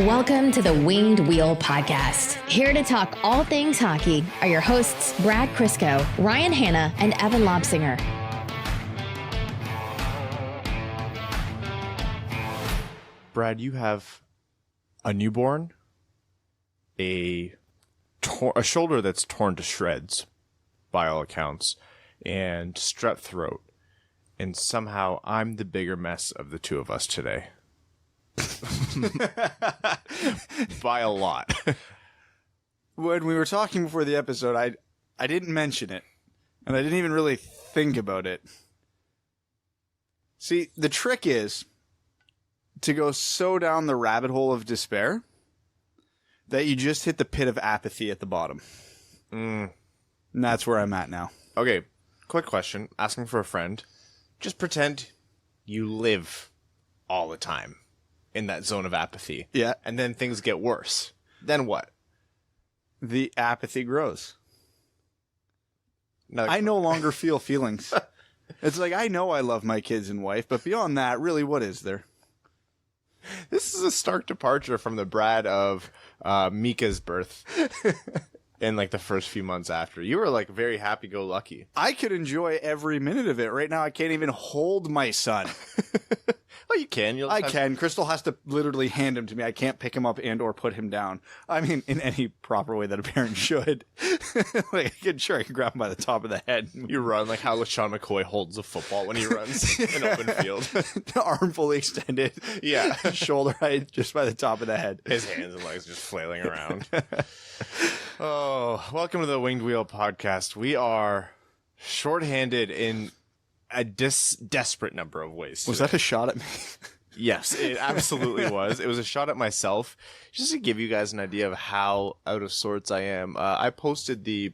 Welcome to the Winged Wheel Podcast. Here to talk all things hockey are your hosts, Brad Crisco, Ryan Hanna, and Evan Lobsinger. Brad, you have a newborn, a shoulder that's torn to shreds, by all accounts, and strep throat, and somehow I'm the bigger mess of the two of us today. By a lot. When we were talking before the episode, I didn't mention it, and I didn't even really think about it. See, the trick is to go so down the rabbit hole of despair that you just hit the pit of apathy at the bottom. And that's where I'm at now. Okay, quick question. Asking for a friend. Just pretend you live all the time in that zone of apathy. Yeah. And then things get worse. Then what? The apathy grows. No, I no longer feel feelings. It's like, I know I love my kids and wife, but beyond that, really, what is there? This is a stark departure from the Brad of Mika's birth in like the first few months after. You were like very happy-go-lucky. I could enjoy every minute of it. Right now, I can't even hold my son. Well, you can. I can. Crystal has to literally hand him to me. I can't pick him up and or put him down. I mean, in any proper way that a parent should. Like, I can grab him by the top of the head. You run like how LaShawn McCoy holds a football when he runs in open field. The arm fully extended. Yeah. Shoulder height just by the top of the head. His hands and legs just flailing around. Oh, welcome to the Winged Wheel Podcast. We are shorthanded in a desperate number of ways. Was that a shot at me? Yes, it absolutely was. It was a shot at myself, just to give you guys an idea of how out of sorts I am. I posted the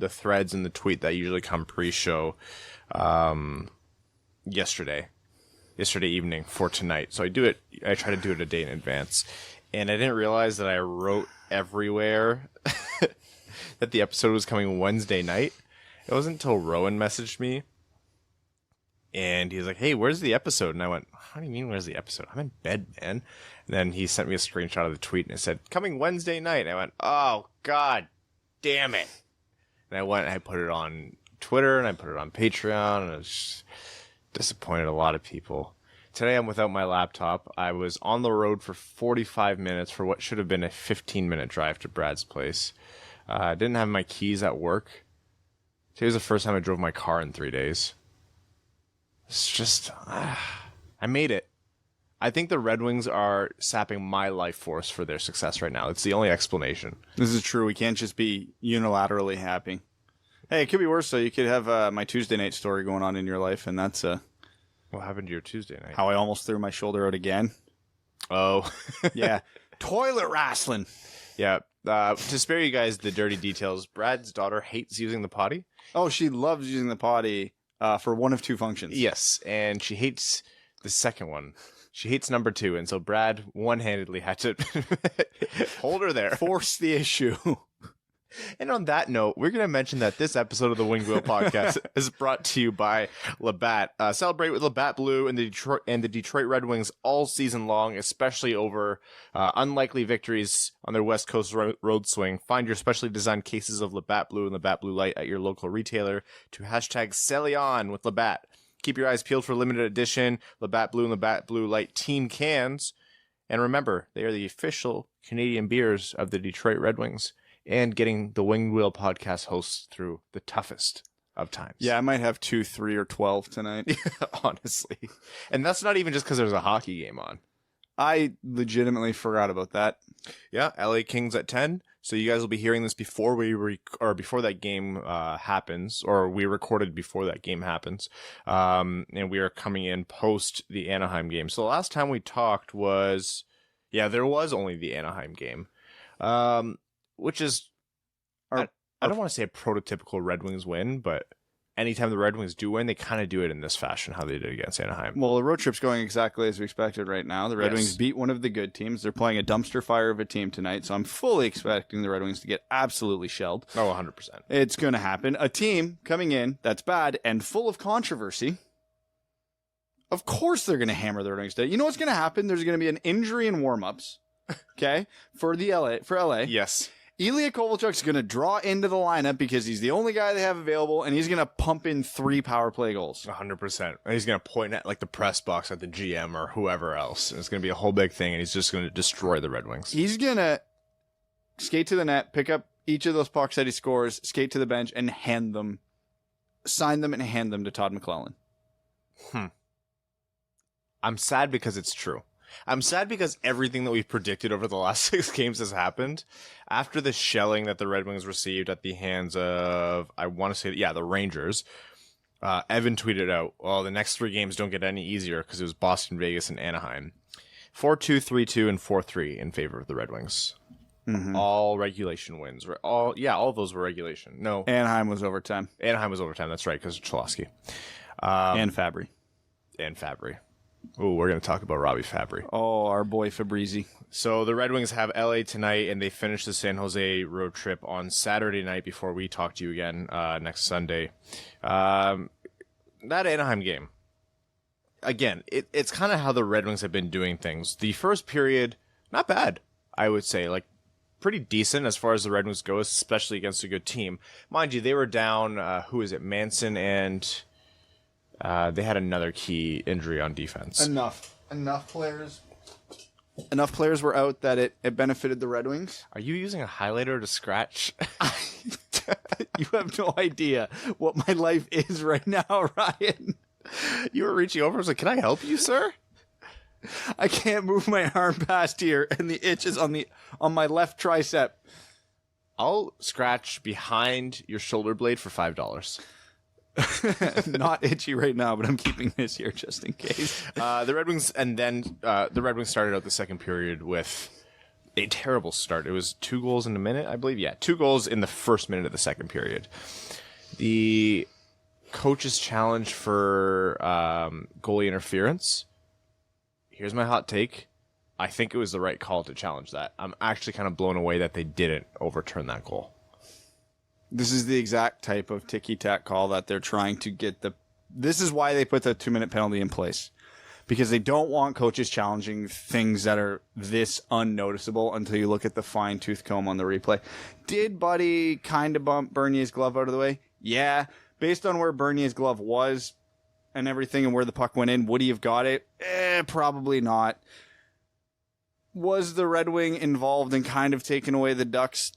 threads and the tweet that usually come pre-show yesterday evening for tonight. So I try to do it a day in advance, and I didn't realize that I wrote everywhere that the episode was coming Wednesday night. It wasn't until Rowan messaged me. And he was like, hey, where's the episode? And I went, how do you mean, where's the episode? I'm in bed, man. And then he sent me a screenshot of the tweet, and it said, coming Wednesday night. And I went, oh, God damn it. And I went and I put it on Twitter, and I put it on Patreon, and I was just disappointed a lot of people. Today I'm without my laptop. I was on the road for 45 minutes for what should have been a 15-minute drive to Brad's place. I didn't have my keys at work. Today was the first time I drove my car in 3 days. It's just, I made it. I think the Red Wings are sapping my life force for their success right now. It's the only explanation. This is true. We can't just be unilaterally happy. Hey, it could be worse, though. You could have my Tuesday night story going on in your life, and that's what happened to your Tuesday night? How I almost threw my shoulder out again. Oh. Yeah. Toilet wrestling. Yeah. To spare you guys the dirty details, Brad's daughter hates using the potty. Oh, she loves using the potty. For one of two functions. Yes, and she hates the second one. She hates number 2, and so Brad one-handedly had to hold her there. Force the issue. And on that note, we're going to mention that this episode of the Winged Wheel Podcast is brought to you by Labatt. Celebrate with Labatt Blue and the Detroit Red Wings all season long, especially over unlikely victories on their West Coast road swing. Find your specially designed cases of Labatt Blue and Labatt Blue Light at your local retailer to #SellYon with Labatt. Keep your eyes peeled for limited edition Labatt Blue and Labatt Blue Light team cans. And remember, they are the official Canadian beers of the Detroit Red Wings, and getting the Winged Wheel Podcast hosts through the toughest of times. Yeah, I might have 2, 3, or 12 tonight. Honestly. And that's not even just because there's a hockey game on. I legitimately forgot about that. Yeah, LA Kings at 10. So you guys will be hearing this before before that game happens, or we recorded before that game happens. And we are coming in post the Anaheim game. So the last time we talked was, there was only the Anaheim game. Which is, I don't want to say a prototypical Red Wings win, but anytime the Red Wings do win, they kind of do it in this fashion, how they did against Anaheim. Well, the road trip's going exactly as we expected right now. The Red Wings beat one of the good teams. They're playing a dumpster fire of a team tonight, so I'm fully expecting the Red Wings to get absolutely shelled. Oh, 100%. It's going to happen. A team coming in that's bad and full of controversy. Of course they're going to hammer the Red Wings today. You know what's going to happen? There's going to be an injury in warm-ups. Okay, for LA. Yes. Ilya Kovalchuk's going to draw into the lineup because he's the only guy they have available, and he's going to pump in 3 power play goals. 100%. And he's going to point at like the press box at the GM or whoever else. And it's going to be a whole big thing, and he's just going to destroy the Red Wings. He's going to skate to the net, pick up each of those pucks that he scores, skate to the bench, and sign them and hand them to Todd McClellan. I'm sad because it's true. I'm sad because everything that we've predicted over the last 6 games has happened. After the shelling that the Red Wings received at the hands of, I want to say, the Rangers, Evan tweeted out, well, the next 3 games don't get any easier because it was Boston, Vegas, and Anaheim. 4-2, 3-2, and 4-3 in favor of the Red Wings. Mm-hmm. All regulation wins. All of those were regulation. No. Anaheim was overtime. That's right, because of Cholowski. And Fabbri. Oh, we're going to talk about Robbie Fabbri. Oh, our boy Fabrizi. So the Red Wings have LA tonight, and they finish the San Jose road trip on Saturday night before we talk to you again next Sunday. That Anaheim game, again, it's kind of how the Red Wings have been doing things. The first period, not bad, I would say. Like, pretty decent as far as the Red Wings go, especially against a good team. Mind you, they were down, Manson, and they had another key injury on defense. Enough players were out that it benefited the Red Wings. Are you using a highlighter to scratch? You have no idea what my life is right now, Ryan. You were reaching over. I was like, can I help you, sir? I can't move my arm past here, and the itch is on my left tricep. I'll scratch behind your shoulder blade for $5. Not itchy right now, but I'm keeping this here just in case. The Red Wings started out the second period with a terrible start. It was 2 goals in a minute, I believe. Yeah, 2 goals in the first minute of the second period. The coach's challenge for goalie interference. Here's my hot take. I think it was the right call to challenge that. I'm actually kind of blown away that they didn't overturn that goal. This is the exact type of ticky-tack call that they're trying to get this is why they put the 2-minute penalty in place. Because they don't want coaches challenging things that are this unnoticeable until you look at the fine-tooth comb on the replay. Did Buddy kind of bump Bernier's glove out of the way? Yeah. Based on where Bernier's glove was and everything and where the puck went in, would he have got it? Probably not. Was the Red Wing involved in kind of taking away the Ducks'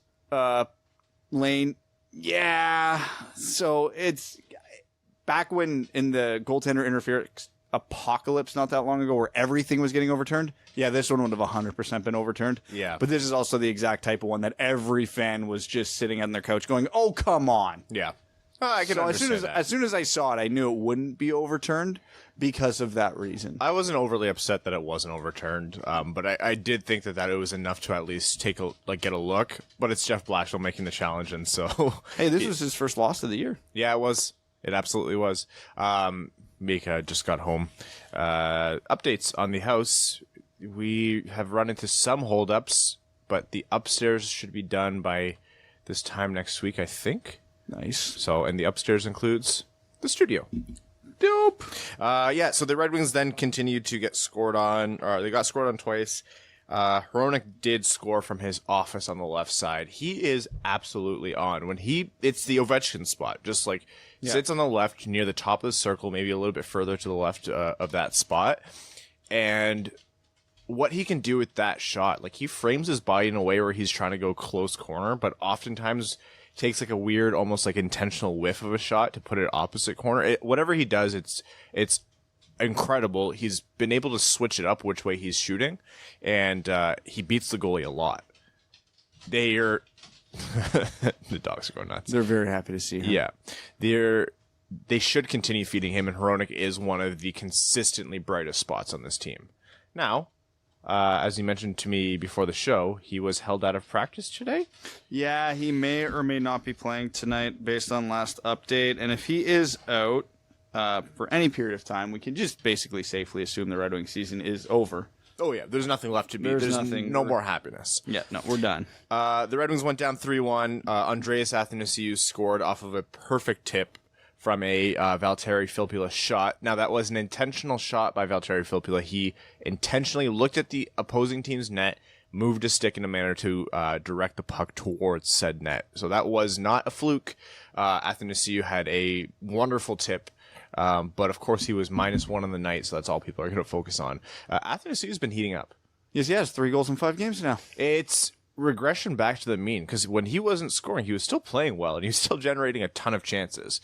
lane? Yeah. So it's back when in the goaltender interference apocalypse not that long ago where everything was getting overturned. Yeah, this one would have 100% been overturned. Yeah. But this is also the exact type of one that every fan was just sitting on their couch going, oh, come on. Yeah. I can understand that. As soon as I saw it, I knew it wouldn't be overturned because of that reason. I wasn't overly upset that it wasn't overturned, but I did think that it was enough to at least get a look. But it's Jeff Blashill making the challenge, and so hey, this was his first loss of the year. Yeah, it was. It absolutely was. Mika just got home. Updates on the house. We have run into some holdups, but the upstairs should be done by this time next week, I think. Nice. So, and the upstairs includes the studio. Dope. So the Red Wings then continued to get scored on, or they got scored on twice. Hronek did score from his office on the left side. He is absolutely on. It's the Ovechkin spot, just like sits on the left near the top of the circle, maybe a little bit further to the left of that spot. And what he can do with that shot, like he frames his body in a way where he's trying to go close corner, but oftentimes takes like a weird, almost like intentional whiff of a shot to put it opposite corner. Whatever he does, it's incredible. He's been able to switch it up which way he's shooting, and he beats the goalie a lot. The dogs are going nuts. They're very happy to see him. Yeah. They should continue feeding him, and Hronek is one of the consistently brightest spots on this team. Now, as you mentioned to me before the show, he was held out of practice today? Yeah, he may or may not be playing tonight based on last update. And if he is out for any period of time, we can just basically safely assume the Red Wings season is over. Oh, yeah. There's nothing left to be. There's nothing. No more happiness. Yeah, no, we're done. The Red Wings went down 3-1. Andreas Athanasius scored off of a perfect tip from a Valtteri Filppula shot. Now, that was an intentional shot by Valtteri Filppula. He intentionally looked at the opposing team's net, moved a stick in a manner to direct the puck towards said net. So that was not a fluke. Athanasius had a wonderful tip, but of course he was -1 on the night, so that's all people are going to focus on. Athanasius has been heating up. Yes, he has 3 goals in 5 games now. It's regression back to the mean, because when he wasn't scoring, he was still playing well, and he was still generating a ton of chances.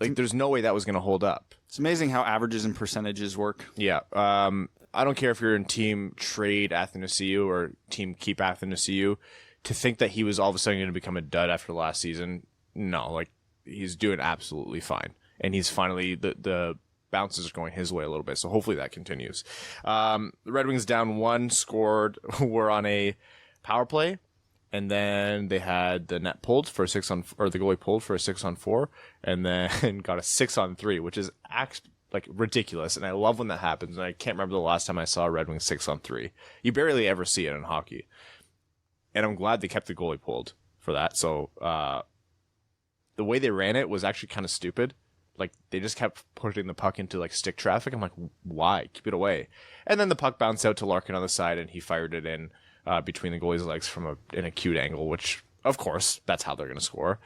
Like, there's no way that was going to hold up. It's amazing how averages and percentages work. Yeah. I don't care if you're in team trade Athanasius or team keep Athanasius, to think that he was all of a sudden going to become a dud after last season. No, like, he's doing absolutely fine. And he's finally, the bounces are going his way a little bit. So hopefully that continues. The Red Wings down 1, were on a power play. And then they had the net pulled for the goalie pulled for a 6-on-4, and then got a 6-on-3, which is like ridiculous. And I love when that happens. And I can't remember the last time I saw a Red Wings 6-on-3. You barely ever see it in hockey. And I'm glad they kept the goalie pulled for that. So the way they ran it was actually kind of stupid. Like, they just kept putting the puck into like stick traffic. I'm like, why? Keep it away. And then the puck bounced out to Larkin on the side, and he fired it in between the goalie's legs from an acute angle, which, of course, that's how they're going to score.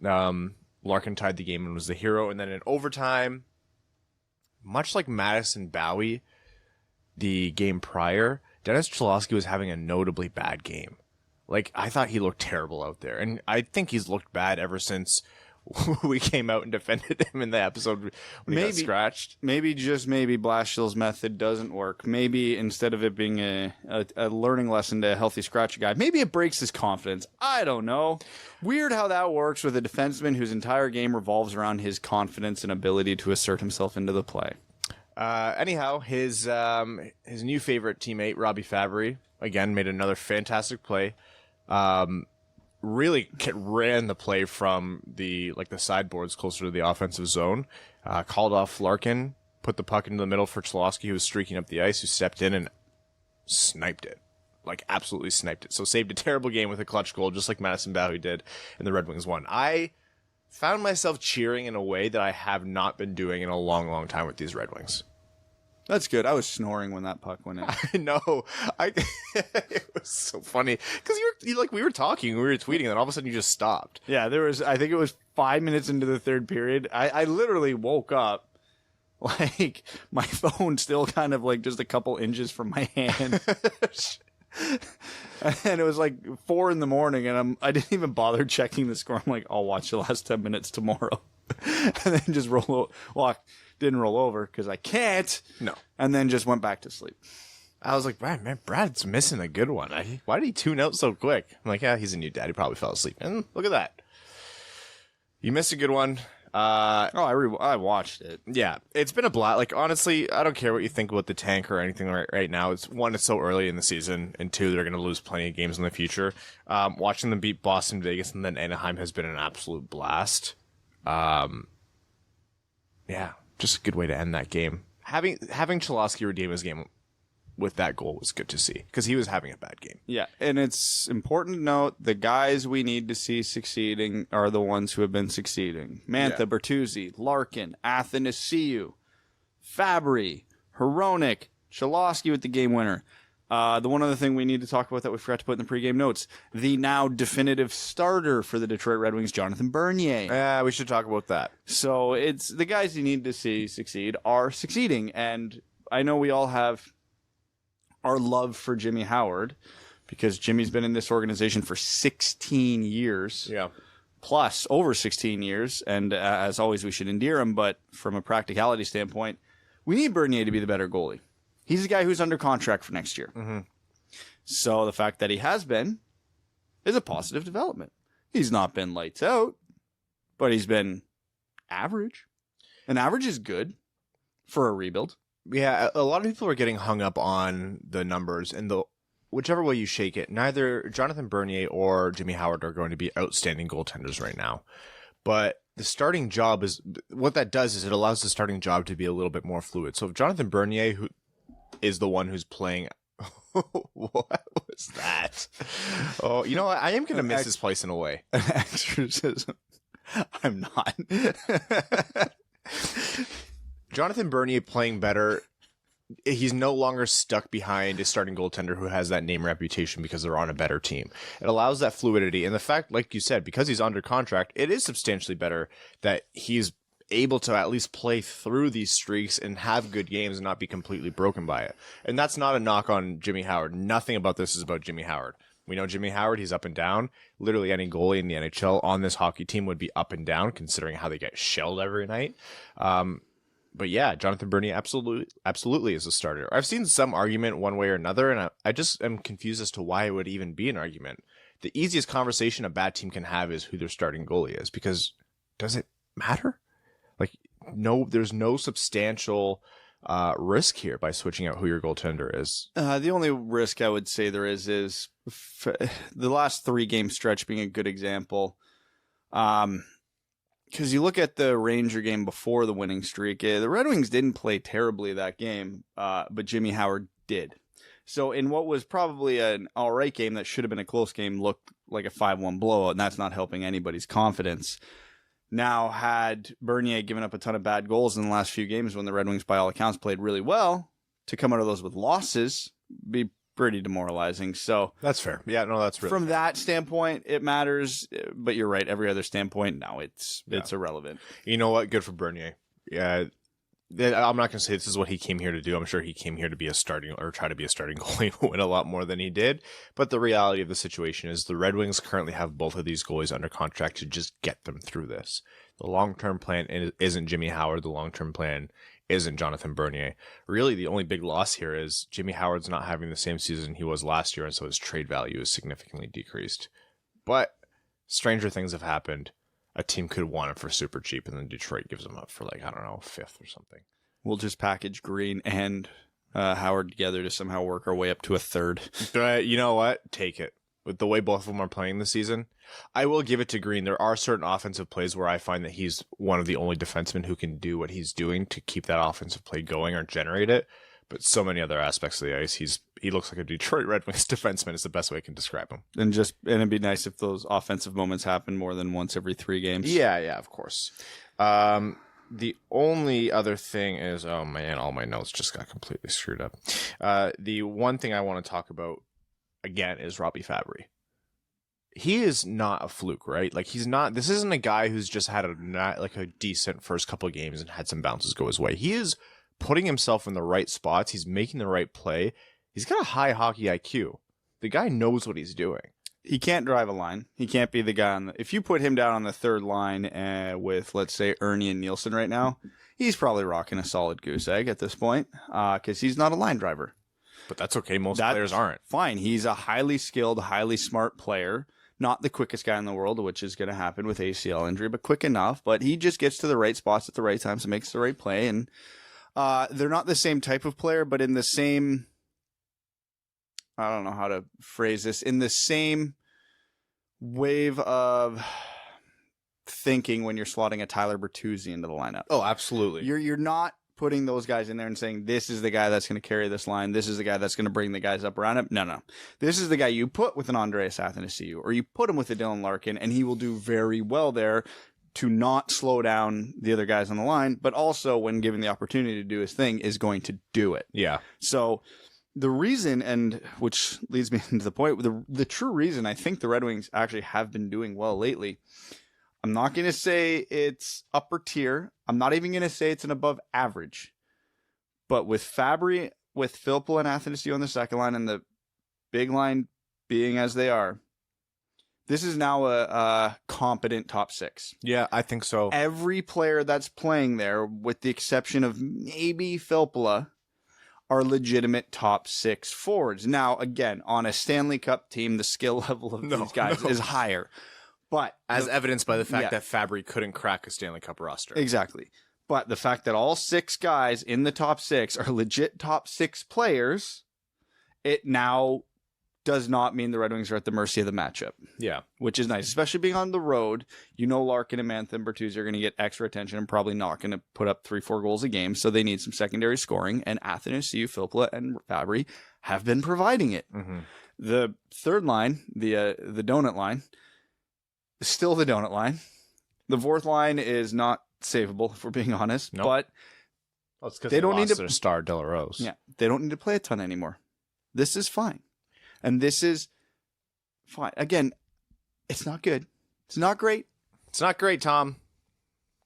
Larkin tied the game and was the hero. And then in overtime, much like Madison Bowie the game prior, Dennis Cholowski was having a notably bad game. Like, I thought he looked terrible out there. And I think he's looked bad ever since we came out and defended him in the episode when he got scratched. Maybe, just maybe, Blashill's method doesn't work. Maybe instead of it being a learning lesson to a healthy scratch guy, maybe it breaks his confidence. I don't know. Weird how that works with a defenseman whose entire game revolves around his confidence and ability to assert himself into the play. Anyhow, his new favorite teammate, Robby Fabbri, again, made another fantastic play. Really ran the play from the sideboards closer to the offensive zone, called off Larkin, put the puck into the middle for Cholowski, who was streaking up the ice, who stepped in and sniped it. Like, absolutely sniped it. So saved a terrible game with a clutch goal, just like Madison Bowie did, and the Red Wings won. I found myself cheering in a way that I have not been doing in a long, long time with these Red Wings. That's good. I was snoring when that puck went in. I know. It was so funny because we were talking, we were tweeting, and then all of a sudden you just stopped. Yeah, I think it was 5 minutes into the third period. I literally woke up, like, my phone still kind of like just a couple inches from my hand. And it was like 4 a.m, and I didn't even bother checking the score. I'm like, I'll watch the last 10 minutes tomorrow, and then just didn't roll over because I can't. No. And then just went back to sleep. I was like, Brad's missing a good one. Why did he tune out so quick? I'm like, yeah, he's a new dad. He probably fell asleep. And look at that. You missed a good one. I watched it. Yeah, it's been a blast. Like, honestly, I don't care what you think about the tank or anything right now. It's so early in the season, and 2, they're going to lose plenty of games in the future. Watching them beat Boston, Vegas, and then Anaheim has been an absolute blast. Yeah, just a good way to end that game. Having Cholowski redeem his game with that goal was good to see, because he was having a bad game. Yeah, and it's important to note the guys we need to see succeeding are the ones who have been succeeding. Mantha, Bertuzzi, Larkin, Athanasius, Fabbri, Hronek, Cholowski with the game winner. The one other thing we need to talk about that we forgot to put in the pregame notes, the now definitive starter for the Detroit Red Wings, Jonathan Bernier. Yeah, we should talk about that. So it's the guys you need to see succeed are succeeding. And I know we all have our love for Jimmy Howard, because Jimmy's been in this organization for 16 years. Yeah. Plus, over 16 years. And as always, we should endear him. But from a practicality standpoint, we need Bernier to be the better goalie. He's a guy who's under contract for next year. Mm-hmm. So the fact that he has been is a positive development. He's not been lights out, but he's been average. And average is good for a rebuild. Yeah, a lot of people are getting hung up on the numbers, and whichever way you shake it, neither Jonathan Bernier or Jimmy Howard are going to be outstanding goaltenders right now. But the starting job what that does is it allows the starting job to be a little bit more fluid. So if Jonathan Bernier, who is the one who's playing, what was that? Oh, you know what? I am going to miss this place in a way. An exorcism. I'm not. Jonathan Bernier playing better he's no longer stuck behind a starting goaltender who has that name reputation because they're on a better team. It allows that fluidity. And the fact, like you said, because he's under contract, it is substantially better that he's able to at least play through these streaks and have good games and not be completely broken by it. And that's not a knock on Jimmy Howard. Nothing about this is about Jimmy Howard. We know Jimmy Howard, he's up and down. Literally any goalie in the NHL on this hockey team would be up and down considering how they get shelled every night. But yeah, Jonathan Bernier absolutely is a starter. I've seen some argument one way or another, and I just am confused as to why it would even be an argument. The easiest conversation a bad team can have is who their starting goalie is, because does it matter? Like, no, there's no substantial risk here by switching out who your goaltender is. The only risk I would say there is the last 3-game stretch being a good example. Because you look at the Ranger game before the winning streak, the Red Wings didn't play terribly that game, but Jimmy Howard did. So in what was probably an all right game that should have been a close game, looked like a 5-1 blowout, and that's not helping anybody's confidence. Now, had Bernier given up a ton of bad goals in the last few games when the Red Wings, by all accounts, played really well, to come out of those with losses, be pretty demoralizing. So that's fair. Yeah, no, that's really from fair. That standpoint, it matters. But you're right. Every other standpoint, no, it's irrelevant. You know what? Good for Bernier. Yeah, I'm not going to say this is what he came here to do. I'm sure he came here to be a starting or try to be a starting goalie and win a lot more than he did. But the reality of the situation is the Red Wings currently have both of these goalies under contract to just get them through this. The long-term plan isn't Jimmy Howard. The long-term plan isn't Jonathan Bernier. Really, the only big loss here is Jimmy Howard's not having the same season he was last year, and so his trade value is significantly decreased. But stranger things have happened. A team could want him for super cheap, and then Detroit gives him up for, like, I don't know, 5th or something. We'll just package Green and Howard together to somehow work our way up to a 3rd. But you know what? Take it. With the way both of them are playing this season, I will give it to Green. There are certain offensive plays where I find that he's one of the only defensemen who can do what he's doing to keep that offensive play going or generate it. But so many other aspects of the ice, he looks like a Detroit Red Wings defenseman is the best way I can describe him. And it'd be nice if those offensive moments happen more than once every 3 games. Yeah, of course. The only other thing is, oh man, all my notes just got completely screwed up. The one thing I want to talk about again is Robby Fabbri. He is not a fluke, right? Like this isn't a guy who's just had a decent first couple of games and had some bounces go his way. He is putting himself in the right spots. He's making the right play. He's got a high hockey IQ. The guy knows what he's doing. He can't drive a line. He can't be the guy if you put him down on the 3rd line with, let's say, Ernie and Nielsen right now, he's probably rocking a solid goose egg at this point because he's not a line driver. But that's okay. Most players aren't. Fine. He's a highly skilled, highly smart player. Not the quickest guy in the world, which is going to happen with ACL injury, but quick enough. But he just gets to the right spots at the right times and makes the right play. And they're not the same type of player, but in the same, I don't know how to phrase this, in the same wave of thinking when you're slotting a Tyler Bertuzzi into the lineup. Oh, absolutely. You're not putting those guys in there and saying, this is the guy that's going to carry this line. This is the guy that's going to bring the guys up around him. No. This is the guy you put with an Andreas Athanasius, or you put him with a Dylan Larkin, and he will do very well there to not slow down the other guys on the line, but also when given the opportunity to do his thing is going to do it. Yeah. So the reason, and which leads me into the point, the true reason I think the Red Wings actually have been doing well lately, I'm not going to say it's upper tier. I'm not even going to say it's an above average. But with Fabbri, with Filppula and Athanasius on the second line, and the big line being as they are, this is now a competent top 6. Yeah, I think so. Every player that's playing there, with the exception of maybe Filppula, are legitimate top 6 forwards. Now, again, on a Stanley Cup team, the skill level of these guys is higher. But as evidenced by the fact that Fabbri couldn't crack a Stanley Cup roster. Exactly. But the fact that all 6 guys in the top 6 are legit top 6 players, it now does not mean the Red Wings are at the mercy of the matchup. Yeah. Which is nice, especially being on the road. You know Larkin and Mantha and Bertuzzi are going to get extra attention and probably not going to put up 3-4 goals a game, so they need some secondary scoring, and Athanasius, Filppula, and Fabbri have been providing it. Mm-hmm. The 3rd line, the donut line, still the donut line. The 4th line is not savable, if we're being honest. Nope. But Well, it's because They don't need to- their star De La Rose. Yeah, they don't need to play a ton anymore. This is fine. And this is fine. Again, it's not good. It's not great. It's not great, Tom.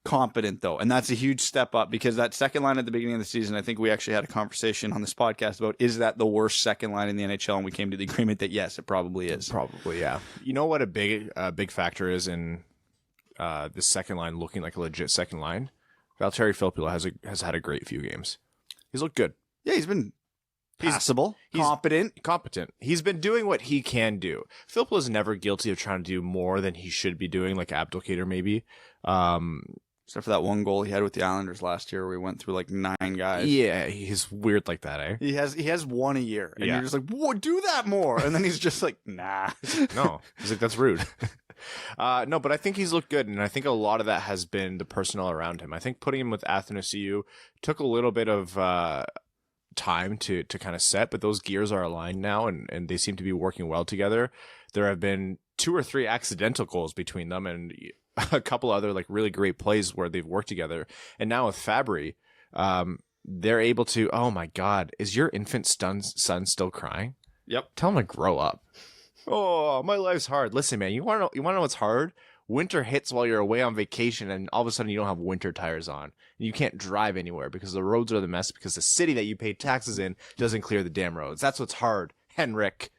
Competent, though. And that's a huge step up because that second line at the beginning of the season, I think we actually had a conversation on this podcast about, is that the worst second line in the NHL? And we came to the agreement that yes, it probably is. Probably, yeah. You know what a big factor is in this second line looking like a legit second line? Valtteri Filppula has had a great few games. He's looked good. Yeah, he's been passable, competent. He's been doing what he can do. Filppula's never guilty of trying to do more than he should be doing, like Abdelkader maybe. Except for that one goal he had with the Islanders last year where we went through like 9 guys. Yeah, he's weird like that, eh? He has one a year. And Yeah. you're just like, whoa, do that more. And then he's just like, nah. No, he's like, that's rude. No, but I think he's looked good, and I think a lot of that has been the personnel around him. I think putting him with Athanasius took a little bit of time to kind of set, but those gears are aligned now, and they seem to be working well together. There have been 2 or 3 accidental goals between them, and a couple other like really great plays where they've worked together. And now with Fabbri, they're able to. Oh my God, is your infant son still crying? Yep. Tell him to grow up. Oh, my life's hard. Listen, man, you want to know what's hard? Winter hits while you're away on vacation, and all of a sudden you don't have winter tires on. And you can't drive anywhere because the roads are the mess because the city that you pay taxes in doesn't clear the damn roads. That's what's hard, Henrik.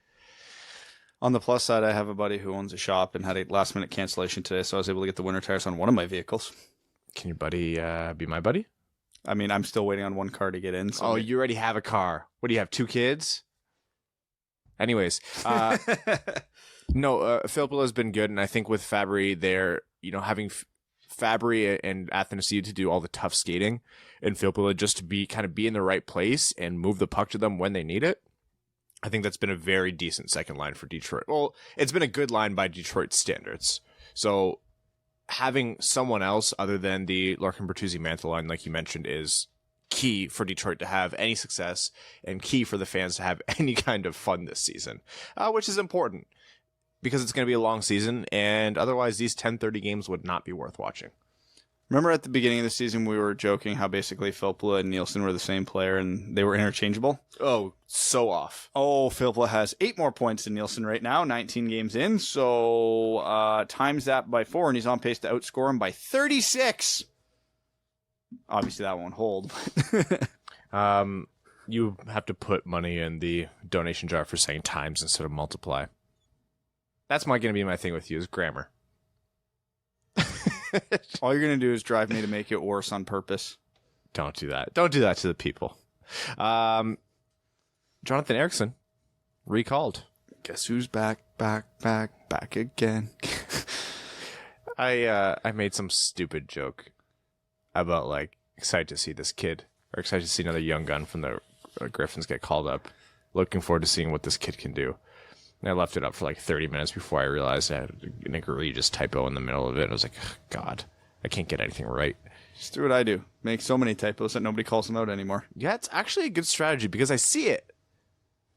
On the plus side, I have a buddy who owns a shop and had a last-minute cancellation today, so I was able to get the winter tires on one of my vehicles. Can your buddy be my buddy? I mean, I'm still waiting on one car to get in. So You already have a car. What do you have, 2 kids? Anyways, no, Filppula has been good, and I think with Fabbri, they're having Fabbri and Athanasius to do all the tough skating, and Filppula just to be in the right place and move the puck to them when they need it. I think that's been a very decent second line for Detroit. Well, it's been a good line by Detroit standards. So having someone else other than the Larkin Bertuzzi Mantha line, like you mentioned, is key for Detroit to have any success and key for the fans to have any kind of fun this season, which is important because it's going to be a long season, and otherwise these 10-30 games would not be worth watching. Remember at the beginning of the season we were joking how basically Filppula and Nielsen were the same player and they were interchangeable? Oh, so off. Oh, Filppula has 8 more points than Nielsen right now, 19 games in, so times that by 4 and he's on pace to outscore him by 36. Obviously that won't hold. You have to put money in the donation jar for saying times instead of multiply. That's going to be my thing with you is grammar. All you're going to do is drive me to make it worse on purpose. Don't do that. Don't do that to the people. Jonathan Eriksson recalled. Guess who's back again? I made some stupid joke about excited to see this kid, or excited to see another young gun from the Griffins get called up. Looking forward to seeing what this kid can do. And I left it up for 30 minutes before I realized I had an egregious typo in the middle of it. I was like, oh, God, I can't get anything right. Just do what I do. Make so many typos that nobody calls them out anymore. Yeah, it's actually a good strategy because I see it.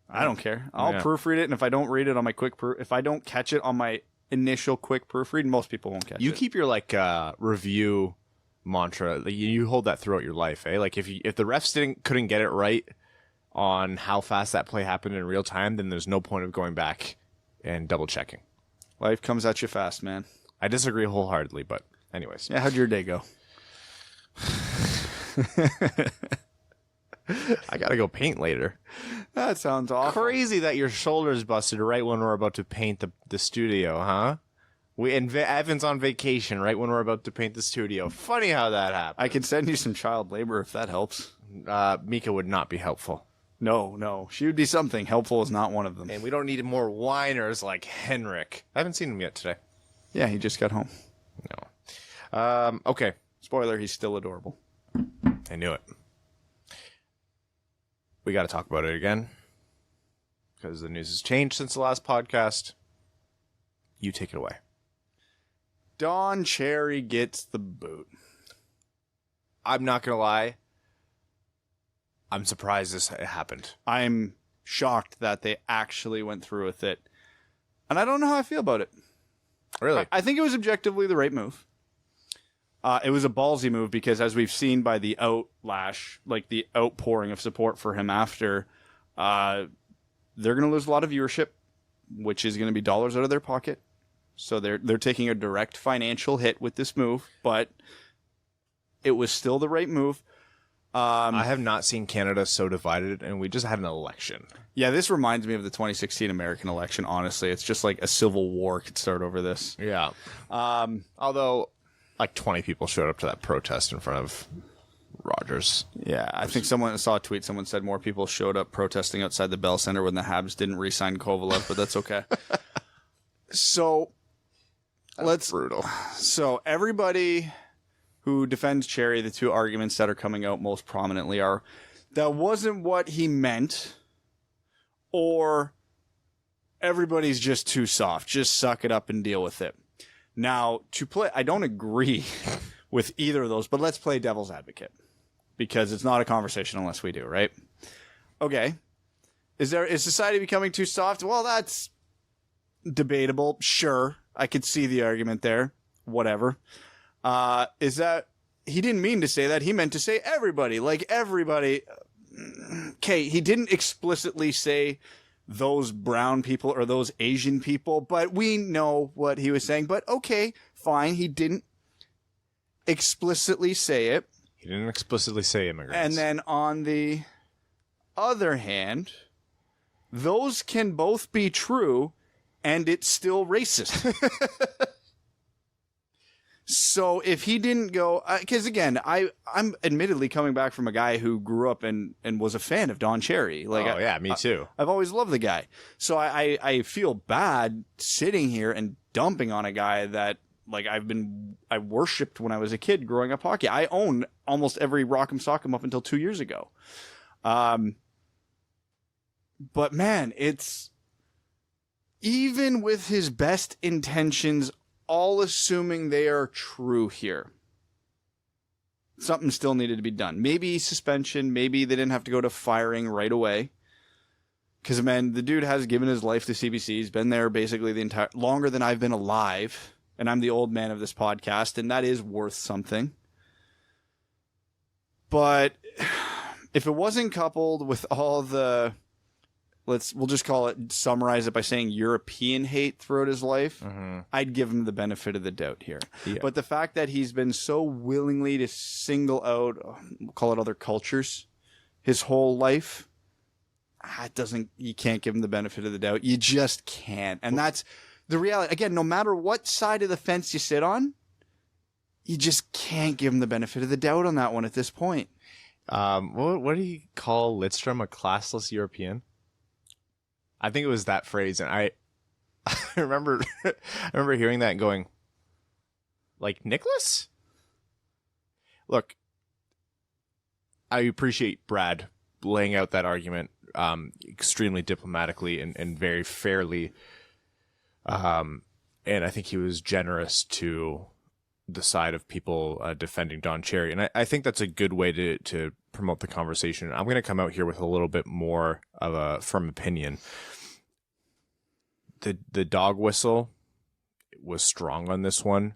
I don't care. I'll proofread it, and if I don't read it on my if I don't catch it on my initial quick proofread, most people won't catch it. You keep your review mantra. You hold that throughout your life, eh? If the refs couldn't get it right on how fast that play happened in real time, then there's no point of going back and double checking. Life comes at you fast, man. I disagree wholeheartedly, but anyways. Yeah, how'd your day go? I gotta go paint later. That sounds awful. Crazy that your shoulder's busted right when we're about to paint the studio, huh? Evan's on vacation right when we're about to paint the studio. Funny how that happened. I can send you some child labor if that helps. Mika would not be helpful. No. She would be something. Helpful is not one of them. And we don't need more whiners like Henrik. I haven't seen him yet today. Yeah, he just got home. No. Okay. Spoiler, he's still adorable. I knew it. We got to talk about it again because the news has changed since the last podcast. You take it away. Don Cherry gets the boot. I'm not going to lie. I'm surprised this happened. I'm shocked that they actually went through with it. And I don't know how I feel about it. Really? I think it was objectively the right move. It was a ballsy move because, as we've seen by the outlash, like the outpouring of support for him after, they're going to lose a lot of viewership, which is going to be dollars out of their pocket. So they're taking a direct financial hit with this move, but it was still the right move. I have not seen Canada so divided, and we just had an election. Yeah, this reminds me of the 2016 American election, honestly. It's just like a civil war could start over this. Yeah. Although, like 20 people showed up to that protest in front of Rogers. Yeah, I think I saw a tweet, someone said more people showed up protesting outside the Bell Center when the Habs didn't re-sign Kovalev, but that's okay. So, That's brutal. So, everybody who defends Cherry, the two arguments that are coming out most prominently are, that wasn't what he meant, or everybody's just too soft. Just suck it up and deal with it. Now, I don't agree with either of those, but let's play devil's advocate, because it's not a conversation unless we do, right? Okay. Is society becoming too soft? Well, that's debatable. Sure. I could see the argument there. Whatever. Is that he didn't mean to say that. He meant to say everybody, like everybody. Okay. He didn't explicitly say those brown people or those Asian people, but we know what he was saying. But okay, fine. He didn't explicitly say it. He didn't explicitly say immigrants. And then on the other hand, those can both be true, and it's still racist. So if he didn't go, because again, I'm admittedly coming back from a guy who grew up and was a fan of Don Cherry. Like, yeah, me too. I've always loved the guy. So I feel bad sitting here and dumping on a guy that, like, I worshipped when I was a kid growing up hockey. I own almost every Rock'em Sock'em up until 2 years ago. But man, it's, even with his best intentions, all assuming they are true here, something still needed to be done. Maybe suspension, maybe they didn't have to go to firing right away. Because, man, the dude has given his life to CBC. He's been there basically longer than I've been alive. And I'm the old man of this podcast, and that is worth something. But if it wasn't coupled with all the, we'll just summarize it by saying European hate throughout his life, I'd give him the benefit of the doubt here. Yeah. But the fact that he's been so willingly to single out, we'll call it other cultures, his whole life, you can't give him the benefit of the doubt. You just can't. And that's the reality. Again, no matter what side of the fence you sit on, you just can't give him the benefit of the doubt on that one at this point. What do you call Lidstrom, a classless European? I think it was that phrase, and I remember hearing that and going, like, Nicholas? Look, I appreciate Brad laying out that argument extremely diplomatically and very fairly. And I think he was generous to the side of people defending Don Cherry. And I think that's a good way to promote the conversation. I'm going to come out here with a little bit more of a firm opinion. The dog whistle was strong on this one.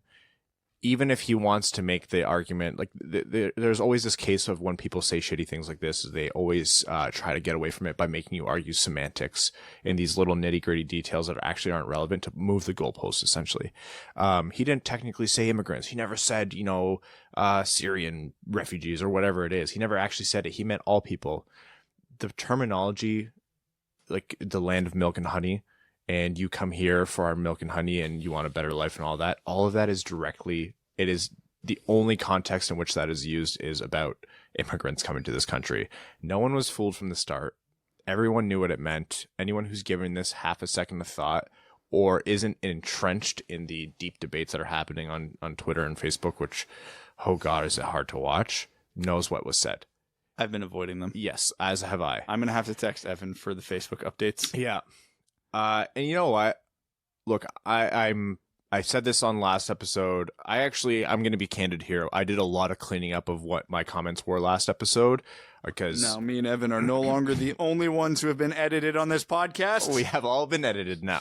Even if he wants to make the argument, like there's always this case of when people say shitty things like this, they always try to get away from it by making you argue semantics in these little nitty gritty details that actually aren't relevant to move the goalposts, essentially. He didn't technically say immigrants. He never said, Syrian refugees or whatever it is. He never actually said it. He meant all people. The terminology, like the land of milk and honey, and you come here for our milk and honey and you want a better life and all of that is it is the only context in which that is used is about immigrants coming to this country. No one was fooled from the start. Everyone knew what it meant. Anyone who's given this half a second of thought or isn't entrenched in the deep debates that are happening on Twitter and Facebook, which, oh God, is it hard to watch, knows what was said. I've been avoiding them. Yes, as have I. I'm going to have to text Evan for the Facebook updates. Yeah. And you know what? Look, I said this on last episode. I'm going to be candid here. I did a lot of cleaning up of what my comments were last episode. because now me and Evan are no longer the only ones who have been edited on this podcast. we have all been edited now.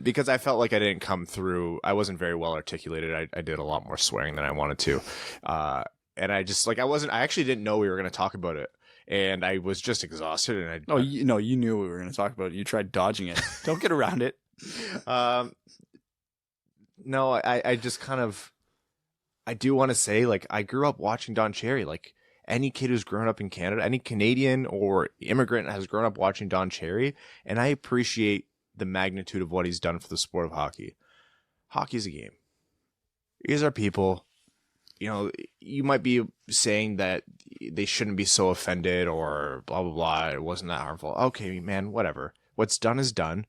Because I felt like I didn't come through. I wasn't very well articulated. I did a lot more swearing than I wanted to. And I just like, I actually didn't know we were going to talk about it. And I was just exhausted. And you knew we were going to talk about it. You tried dodging it. Don't get around it. No, I just kind of, I do want to say, like, I grew up watching Don Cherry. Like, any kid who's grown up in Canada, any Canadian or immigrant has grown up watching Don Cherry, and I appreciate the magnitude of what he's done for the sport of hockey. Hockey's a game. These are people. You know, you might be saying that they shouldn't be so offended or blah, blah, blah. It wasn't that harmful. Okay, man, whatever. What's done is done.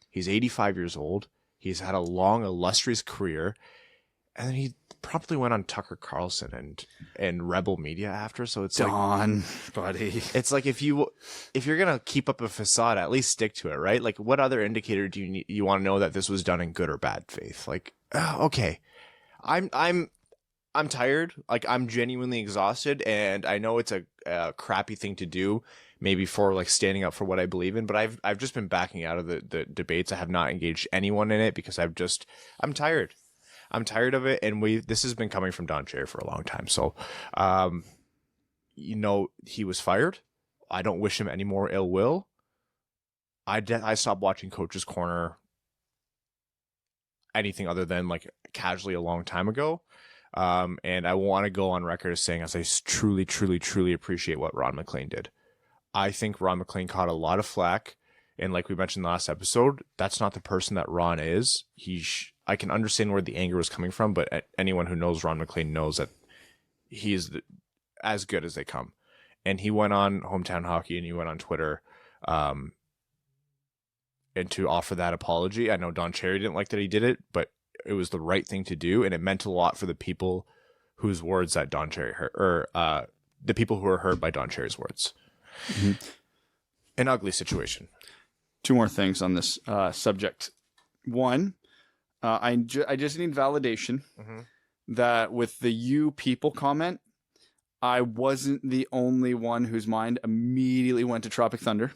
He's 85 years old. He's had a long, illustrious career. And then he promptly went on Tucker Carlson and Rebel Media after. So it's Don, buddy. It's like if you're gonna keep up a facade, at least stick to it, right? Like, what other indicator do you want to know that this was done in good or bad faith? Like, okay, I'm tired. Like, I'm genuinely exhausted, and I know it's a crappy thing to do, maybe for like standing up for what I believe in. But I've just been backing out of the debates. I have not engaged anyone in it because I'm tired. I'm tired of it, and this has been coming from Don Cherry for a long time. So, he was fired. I don't wish him any more ill will. I stopped watching Coach's Corner, anything other than like casually a long time ago. And I want to go on record as saying, as I truly, truly, truly appreciate what Ron MacLean did. I think Ron MacLean caught a lot of flack. And like we mentioned in the last episode, that's not the person that Ron is. I can understand where the anger was coming from, but anyone who knows Ron MacLean knows that he is as good as they come. And he went on Hometown Hockey and he went on Twitter and to offer that apology. I know Don Cherry didn't like that he did it, but it was the right thing to do, and it meant a lot for the people whose words that Don Cherry heard, or the people who were hurt by Don Cherry's words. Mm-hmm. An ugly situation. Two more things on this subject. One, I just need validation that with the "you people" comment, I wasn't the only one whose mind immediately went to Tropic Thunder.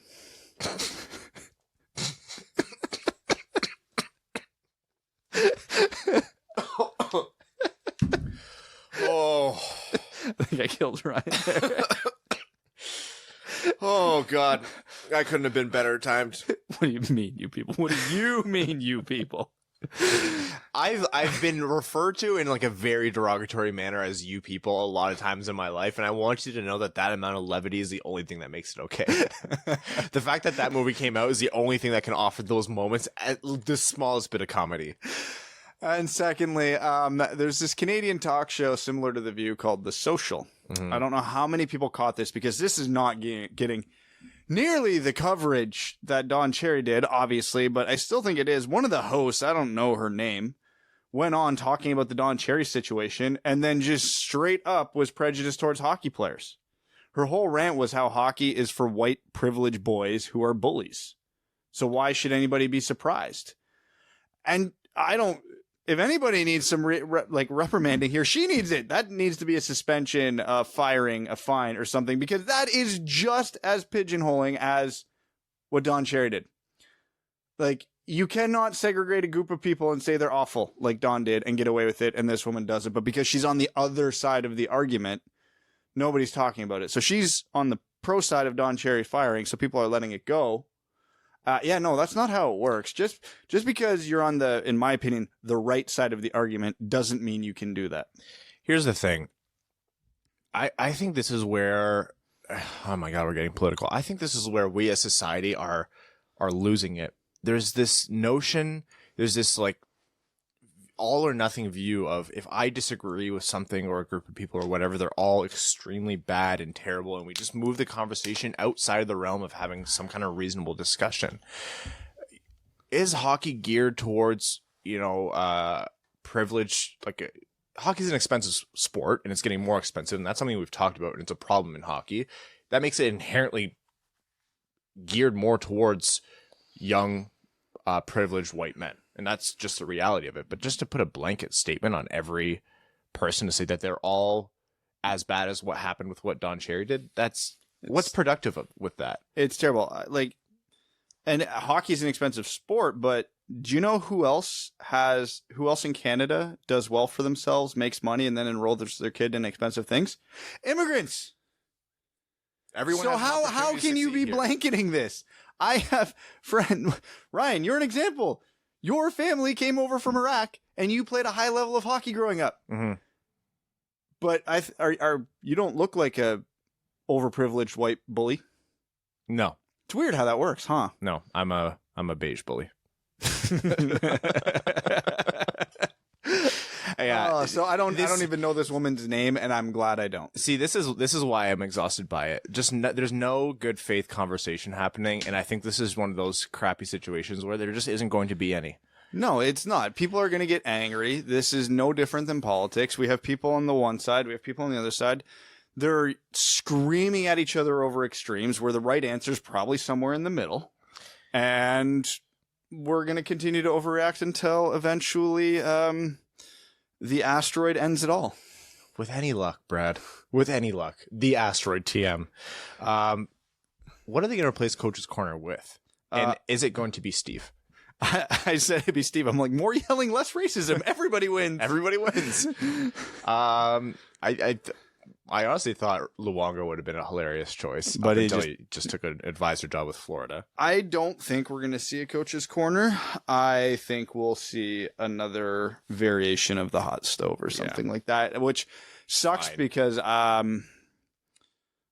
Oh, I think I killed Ryan there. Oh God, I couldn't have been better timed. What do you mean, you people? What do you mean, you people? I've been referred to in like a very derogatory manner as you people a lot of times in my life, and I want you to know that amount of levity is the only thing that makes it okay. The fact that movie came out is the only thing that can offer those moments at the smallest bit of comedy. And secondly, there's this Canadian talk show similar to The View called The Social. I don't know how many people caught this because this is not getting nearly the coverage that Don Cherry did, obviously, but I still think it is. One of the hosts, I don't know her name, went on talking about the Don Cherry situation and then just straight up was prejudiced towards hockey players. Her whole rant was how hockey is for white privileged boys who are bullies. So why should anybody be surprised? And if anybody needs some reprimanding here, she needs it. That needs to be a suspension, a firing, a fine or something, because that is just as pigeonholing as what Don Cherry did. Like, you cannot segregate a group of people and say they're awful like Don did and get away with it, and this woman does it. But because she's on the other side of the argument, nobody's talking about it. So she's on the pro side of Don Cherry firing, so people are letting it go. No, that's not how it works. Just because you're on in my opinion, the right side of the argument doesn't mean you can do that. Here's the thing. I think this is where, oh my God, we're getting political. I think this is where we as society are losing it. There's this notion, there's this like all or nothing view of if I disagree with something or a group of people or whatever, they're all extremely bad and terrible, and we just move the conversation outside of the realm of having some kind of reasonable discussion. Is hockey geared towards, privilege? Like, hockey's an expensive sport, and it's getting more expensive, and that's something we've talked about, and it's a problem in hockey. That makes it inherently geared more towards young, privileged white men. And that's just the reality of it. But just to put a blanket statement on every person to say that they're all as bad as what happened with what Don Cherry did, what's productive with that? It's terrible. And hockey is an expensive sport, but do you know who else in Canada does well for themselves, makes money, and then enrolls their kid in expensive things? Immigrants. Everyone. So has an how opportunity to can you be succeed here. blanketing this? I have friend Ryan. You're an example. Your family came over from Iraq, and you played a high level of hockey growing up. Mm-hmm. But you don't look like a overprivileged white bully. No, It's weird how that works, huh? no, I'm a beige bully. Yeah. So I don't even know this woman's name, and I'm glad I don't. See, this is why I'm exhausted by it. There's no good faith conversation happening, and I think this is one of those crappy situations where there just isn't going to be any. No, it's not. People are going to get angry. This is no different than politics. We have people on the one side, we have people on the other side. They're screaming at each other over extremes, where the right answer is probably somewhere in the middle. And we're going to continue to overreact until eventually the asteroid ends it all. With any luck, Brad. With any luck. The asteroid TM. What are they going to replace Coach's Corner with? And is it going to be Steve? I said it'd be Steve. I'm like, more yelling, less racism. Everybody wins. Everybody wins. I honestly thought Luongo would have been a hilarious choice, but he just took an advisor job with Florida. I don't think we're going to see a Coach's Corner. I think we'll see another variation of the hot stove or something like that, which sucks because I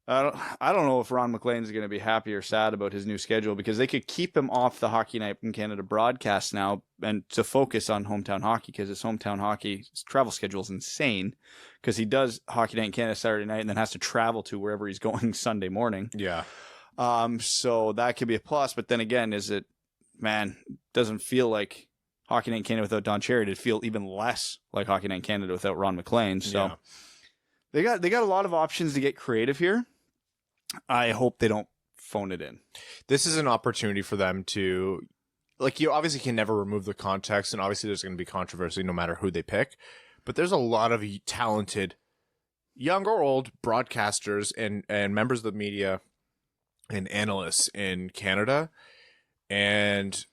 don't know if Ron McLean's going to be happy or sad about his new schedule, because they could keep him off the Hockey Night in Canada broadcast now and to focus on hometown hockey, because his hometown hockey travel schedule is insane, because he does Hockey Night in Canada Saturday night and then has to travel to wherever he's going Sunday morning. Yeah. So that could be a plus. But then again, doesn't feel like Hockey Night in Canada without Don Cherry. It'd feel even less like Hockey Night in Canada without Ron McLean. So they got a lot of options to get creative here. I hope they don't phone it in. This is an opportunity for them to, you obviously can never remove the context, and obviously there's going to be controversy no matter who they pick, but there's a lot of talented, young or old, broadcasters and members of the media and analysts in Canada, and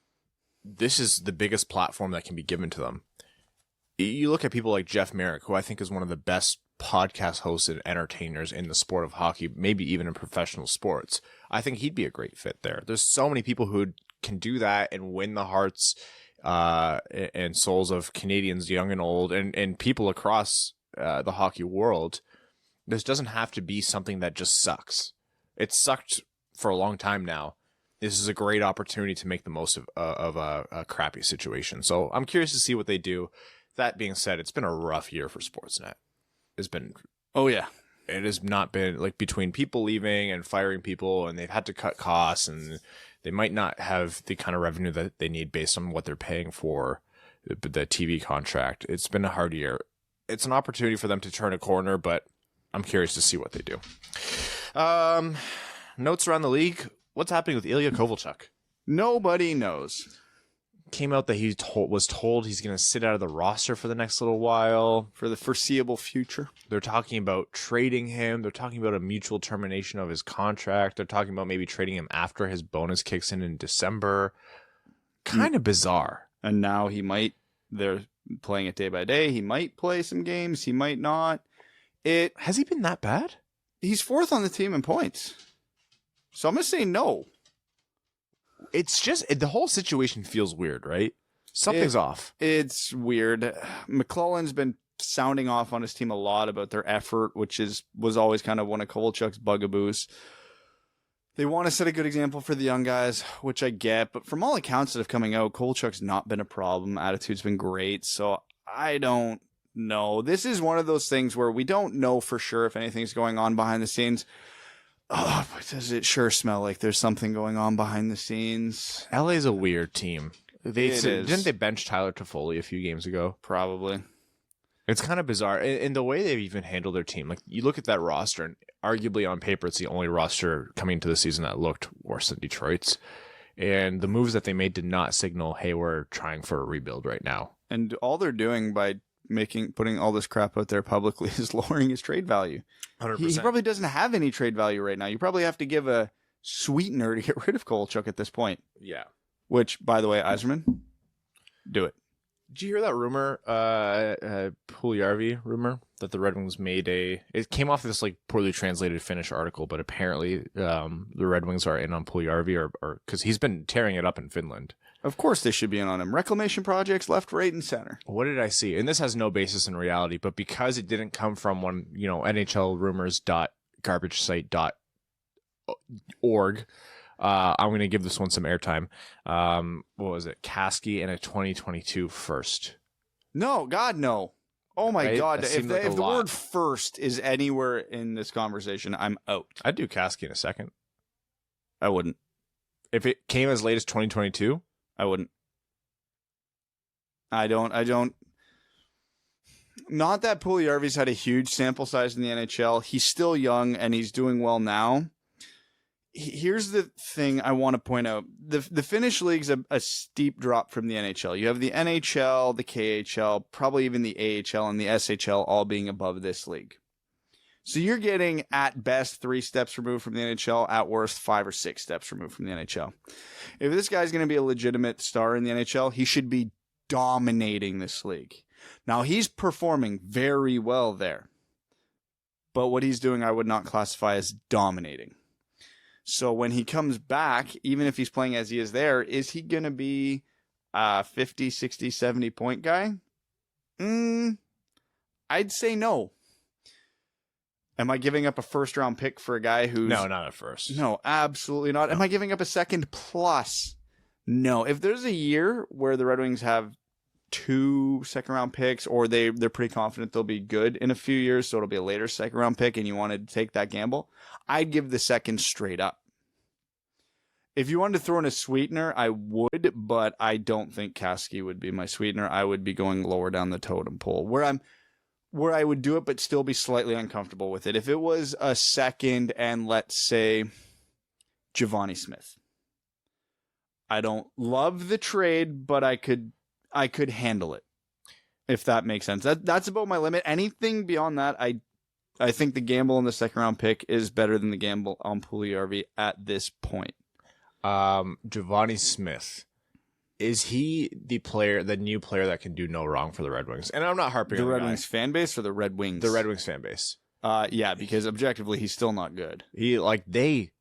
this is the biggest platform that can be given to them. You look at people like Jeff Merrick, who I think is one of the best podcast hosts and entertainers in the sport of hockey, maybe even in professional sports. I think he'd be a great fit there. There's so many people who can do that and win the hearts and souls of Canadians, young and old, and people across the hockey world. This doesn't have to be something that just sucks. It's sucked for a long time now. This is a great opportunity to make the most of a crappy situation. So I'm curious to see what they do. That being said, it's been a rough year for Sportsnet. It's been, it has not been, between people leaving and firing people, and they've had to cut costs, and they might not have the kind of revenue that they need based on what they're paying for the TV contract. It's been a hard year. It's an opportunity for them to turn a corner, but I'm curious to see what they do. Notes around the league. What's happening with Ilya Kovalchuk? Nobody knows. Came out that he was told he's going to sit out of the roster for the next little while. For the foreseeable future. They're talking about trading him. They're talking about a mutual termination of his contract. They're talking about maybe trading him after his bonus kicks in December. Kind of bizarre. And now they're playing it day by day. He might play some games. He might not. Has he been that bad? He's fourth on the team in points. So I'm going to say no. It's just, the whole situation feels weird, right? Something's off. It's weird. McClellan's been sounding off on his team a lot about their effort, which was always kind of one of Kovalchuk's bugaboos. They want to set a good example for the young guys, which I get, but from all accounts that have coming out, Kovalchuk's not been a problem. Attitude's been great, so I don't know. This is one of those things where we don't know for sure if anything's going on behind the scenes. Oh, but does it sure smell like there's something going on behind the scenes? LA's a weird team. Didn't they bench Tyler Toffoli a few games ago? Probably. It's kind of bizarre. And the way they've even handled their team. You look at that roster, and arguably on paper, it's the only roster coming into the season that looked worse than Detroit's. And the moves that they made did not signal, hey, we're trying for a rebuild right now. And all they're doing by putting all this crap out there publicly is lowering his trade value. 100%. He probably doesn't have any trade value right now. You probably have to give a sweetener to get rid of Kovalchuk at this point. Yeah. Which, by the way, Yzerman, do it. Did you hear that rumor, Puljujarvi rumor, that the Red Wings made it came off this like poorly translated Finnish article, but apparently the Red Wings are in on Puljujarvi or because he's been tearing it up in Finland. Of course they should be in on him. Reclamation projects left, right, and center. What did I see? And this has no basis in reality, but because it didn't come from one, NHLrumors.garbagesite.org, I'm going to give this one some airtime. What was it? Kasky and a 2022 first. No, God, no. Oh, my Right? God. That If seemed like a the lot. word first is anywhere in this conversation, I'm out. I'd do Kasky in a second. I wouldn't. If it came as late as 2022, I wouldn't. I don't. Not that Puljujarvi's had a huge sample size in the NHL. He's still young and he's doing well now. Here's the thing I want to point out. The Finnish league's a steep drop from the NHL. You have the NHL, the KHL, probably even the AHL and the SHL all being above this league. So you're getting at best 3 steps removed from the NHL, at worst 5 or 6 steps removed from the NHL. If this guy's going to be a legitimate star in the NHL, he should be dominating this league. Now he's performing very well there. But what he's doing I would not classify as dominating. So when he comes back, even if he's playing as he is there, is he going to be a 50, 60, 70 point guy? I'd say no. Am I giving up a first round pick for a guy who's... no, not at first. No, absolutely not. No. Am I giving up a second plus? No. If there's a year where the Red Wings have 2 second round picks or they're pretty confident they'll be good in a few years, so it'll be a later second round pick and you wanted to take that gamble, I'd give the second straight up. If you wanted to throw in a sweetener, I would, but I don't think Kasky would be my sweetener. I would be going lower down the totem pole where I would do it, but still be slightly uncomfortable with it. If it was a second and let's say Giovani Smith, I don't love the trade, but I could handle it, if that makes sense. That's about my limit. Anything beyond that, I think the gamble on the second round pick is better than the gamble on Puljujarvi at this point. Giovani Smith, is he the new player that can do no wrong for the Red Wings? And I'm not harping The on Red the guy. Wings fan base or the Red Wings? The Red Wings fan base. Yeah, because objectively he's still not good.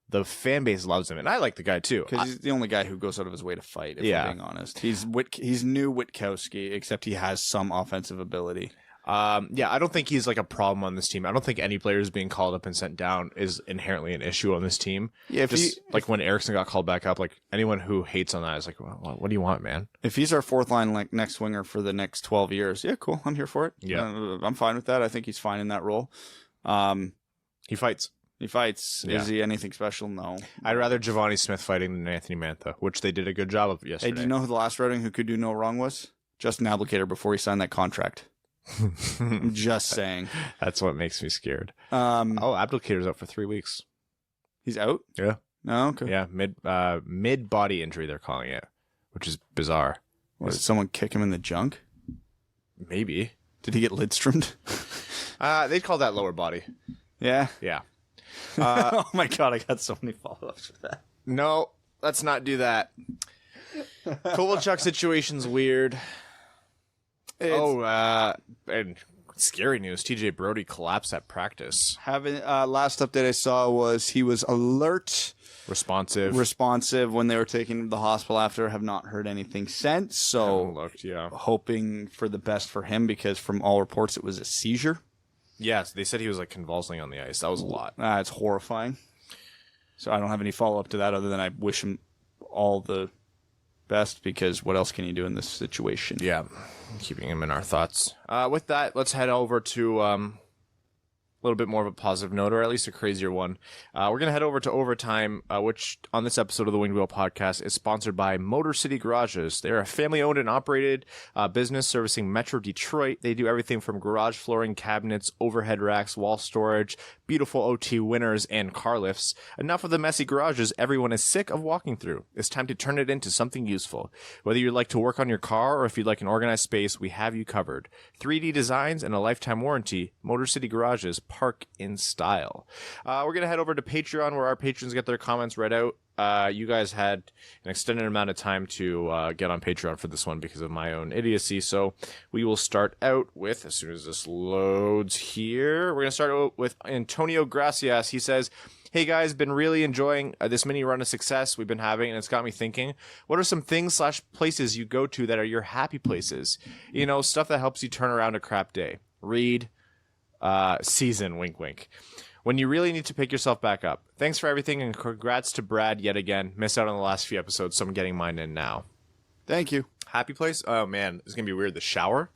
The fan base loves him, and I like the guy too. Because he's the only guy who goes out of his way to fight, if Yeah. I'm being honest. He's new Witkowski, except he has some offensive ability. I don't think he's like a problem on this team. I don't think any players being called up and sent down is inherently an issue on this team. Yeah, when Eriksson got called back up, like anyone who hates on that is like, well, what do you want, man? If he's our fourth line like next winger for the next 12 years, yeah, cool. I'm here for it. Yeah. I'm fine with that. I think he's fine in that role. He fights. He fights. Yeah. Is he anything special? No. I'd rather Giovani Smith fighing than Anthony Mantha, which they did a good job of yesterday. Hey, do you know who the last Red Wing who could do no wrong was? Justin Applicator before he signed that contract. I'm just saying. That's what makes me scared. He's out for 3 weeks. out? Yeah. No, okay. Yeah, mid body injury they're calling it, which is bizarre. Did someone kick him in the junk? Maybe. Did he get Lidstrom'd? They'd call that lower body. Yeah. Yeah. Oh my god, I got so many follow-ups for that. No, let's not do that. Kovalchuk situation's weird. And scary news. TJ Brodie collapsed at practice. Last update I saw was he was alert, responsive when they were taking him to the hospital after. Have not heard anything since. So hoping for the best for him because from all reports it was a seizure. Yes, they said he was like convulsing on the ice. That was a lot. It's horrifying. So I don't have any follow-up to that other than I wish him all the best because what else can you do in this situation? Yeah, keeping him in our thoughts. With that, let's head over to little bit more of a positive note, or at least a crazier one. We're going to head over to overtime, which on this episode of the Winged Wheel podcast is sponsored by Motor City Garages. They're a family-owned and operated business servicing Metro Detroit. They do everything from garage flooring, cabinets, overhead racks, wall storage, beautiful OT winners, and car lifts. Enough of the messy garages everyone is sick of walking through. It's time to turn it into something useful. Whether you'd like to work on your car or if you'd like an organized space, we have you covered. 3D designs and a lifetime warranty. Motor City Garages, park in style. We're going to head over to Patreon where our patrons get their comments read out. You guys had an extended amount of time to get on Patreon for this one because of my own idiocy. So we will start out with, as soon as this loads here, we're going to start out with Antonio Gracias. He says, "Hey guys, been really enjoying this mini run of success we've been having, and it's got me thinking, what are some things / places you go to that are your happy places? You know, stuff that helps you turn around a crap day. Read, season, wink wink. When you really need to pick yourself back up. Thanks for everything, and congrats to Brad yet again. Missed out on the last few episodes, so I'm getting mine in now." Thank you. Happy place? Oh man, it's going to be weird. The shower?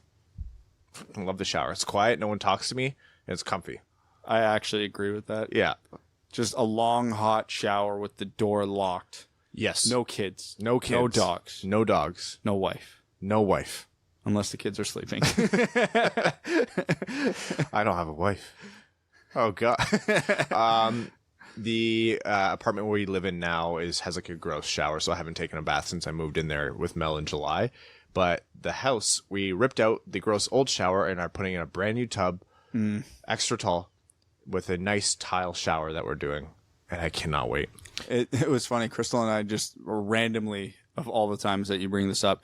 I love the shower. It's quiet, no one talks to me, and it's comfy. I actually agree with that. Yeah. Just a long, hot shower with the door locked. Yes. No kids. No kids. No dogs. No dogs. No wife. No wife. Unless the kids are sleeping. I don't have a wife. Oh god. The apartment where we live in now has like a gross shower, so I haven't taken a bath since I moved in there with Mel in July. But the house, we ripped out the gross old shower and are putting in a brand new tub, extra tall, with a nice tile shower that we're doing, and I cannot wait. It was funny. Crystal and I just randomly, of all the times that you bring this up,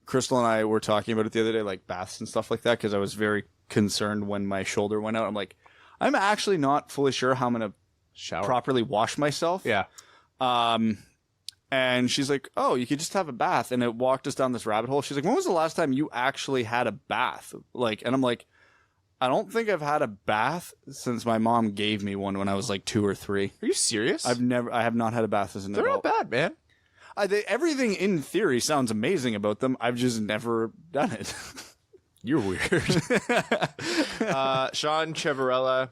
Crystal and I were talking about it the other day, like baths and stuff like that, because I was very concerned when my shoulder went out. I'm like, I'm actually not fully sure how I'm going to Shower. properly wash myself. Yeah. And she's like, oh, you could just have a bath. And it walked us down this rabbit hole. She's like, when was the last time you actually had a bath? Like, and I'm like, I don't think I've had a bath since my mom gave me one when I was like 2 or 3. Are you serious? I have not had a bath as an adult. They're not bad, man. Everything in theory sounds amazing about them. I've just never done it. You're weird. Sean Chevarella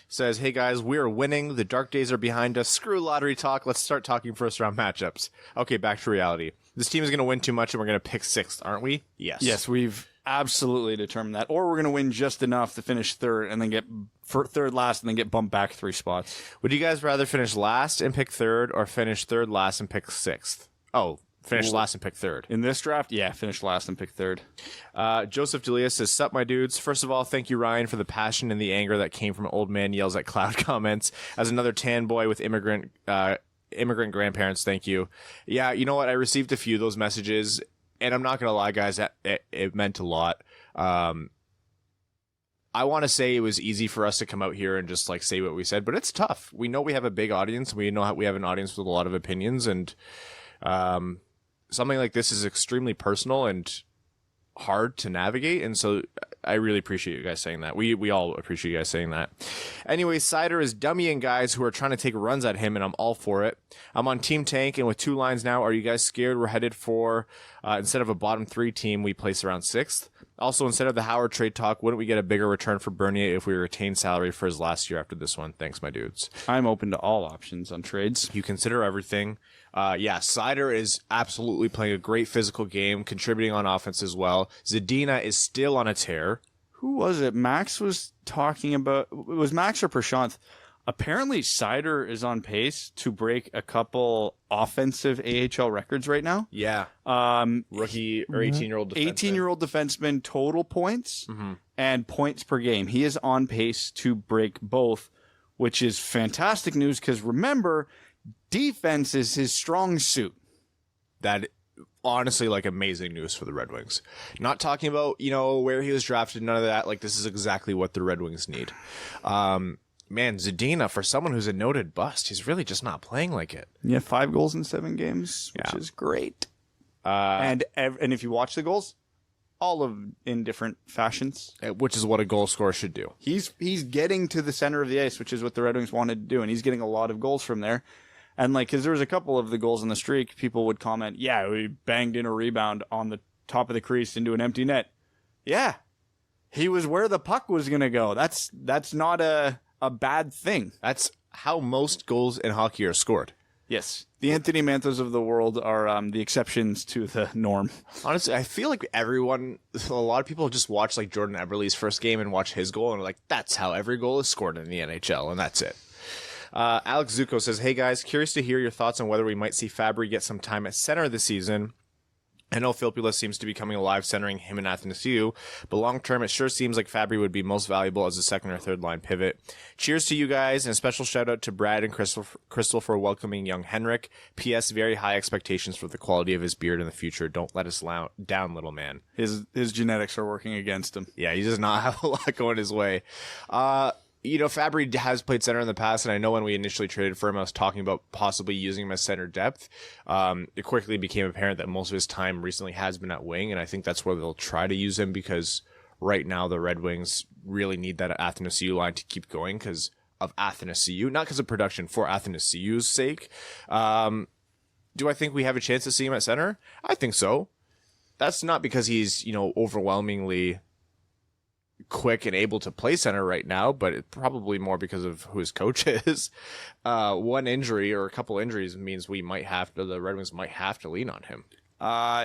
says, "Hey guys, we are winning. The dark days are behind us. Screw lottery talk. Let's start talking first round matchups." Okay, back to reality. This team is going to win too much, and we're going to pick 6th, aren't we? Yes. Yes, we've absolutely determined that. Or we're going to win just enough to finish 3rd and then get third last and then get bumped back 3 spots. Would you guys rather finish last and pick 3rd, or finish 3rd last and pick 6th? Oh, finish last and pick 3rd. In this draft, yeah, finish last and pick 3rd. Joseph Delia says, "Sup, my dudes. First of all, thank you, Ryan, for the passion and the anger that came from old man yells at cloud comments. As another tan boy with immigrant grandparents, thank you." Yeah, you know what? I received a few of those messages, and I'm not going to lie, guys, it meant a lot. I want to say it was easy for us to come out here and just like say what we said, but it's tough. We know we have a big audience. We know we have an audience with a lot of opinions, and something like this is extremely personal and hard to navigate, and so I really appreciate you guys saying that. We all appreciate you guys saying that. Anyway, Cider is dummying guys who are trying to take runs at him, and I'm all for it. I'm on Team Tank, and with 2 lines now, are you guys scared we're headed for, instead of a bottom 3 team, we place around 6th? Also, instead of the Howard trade talk, wouldn't we get a bigger return for Bernier if we retain salary for his last year after this one? Thanks, my dudes. I'm open to all options on trades. You consider everything. Yeah, Cider is absolutely playing a great physical game, contributing on offense as well. Zadina is still on a tear. Who was it? Max was talking about... It was Max or Prashanth. Apparently, Cider is on pace to break a couple offensive AHL records right now. Yeah. Rookie or 18-year-old defenseman. 18-year-old defenseman total points and points per game. He is on pace to break both, which is fantastic news because remember, defense is his strong suit. That honestly, like, amazing news for the Red Wings. Not talking about, where he was drafted, none of that. Like, this is exactly what the Red Wings need. Man, Zadina, for someone who's a noted bust, he's really just not playing like it. Yeah, 5 goals in 7 games, which is great. And if you watch the goals, all of in different fashions, which is what a goal scorer should do. He's getting to the center of the ice, which is what the Red Wings wanted to do, and he's getting a lot of goals from there. And because there was a couple of the goals in the streak, people would comment, "Yeah, we banged in a rebound on the top of the crease into an empty net." Yeah. He was where the puck was going to go. That's not a bad thing. That's how most goals in hockey are scored. Yes. The Anthony Manthos of the world are the exceptions to the norm. Honestly, I feel like a lot of people just watch like Jordan Eberle's first game and watch his goal and are like, that's how every goal is scored in the NHL, and that's it. Alex Zuko says, hey guys, curious to hear your thoughts on whether we might see Fabbri get some time at center this season. I know Filppula seems to be coming alive centering him and Athanasius, but long term it sure seems like Fabbri would be most valuable as a second or third line pivot. Cheers to you guys, and a special shout out to Brad and Crystal for welcoming young Henrik. P.S. Very high expectations for the quality of his beard in the future. Don't let us down, little man. His genetics are working against him. Yeah, he does not have a lot going his way. Fabbri has played center in the past, and I know when we initially traded for him, I was talking about possibly using him as center depth. It quickly became apparent that most of his time recently has been at wing, and I think that's where they'll try to use him because right now the Red Wings really need that Athanasius line to keep going because of Athanasius, not because of production, for Athanasius' sake. Do I think we have a chance to see him at center? I think so. That's not because he's, overwhelmingly quick and able to play center right now, but it's probably more because of who his coach is. One injury or a couple injuries means the Red Wings might have to lean on him.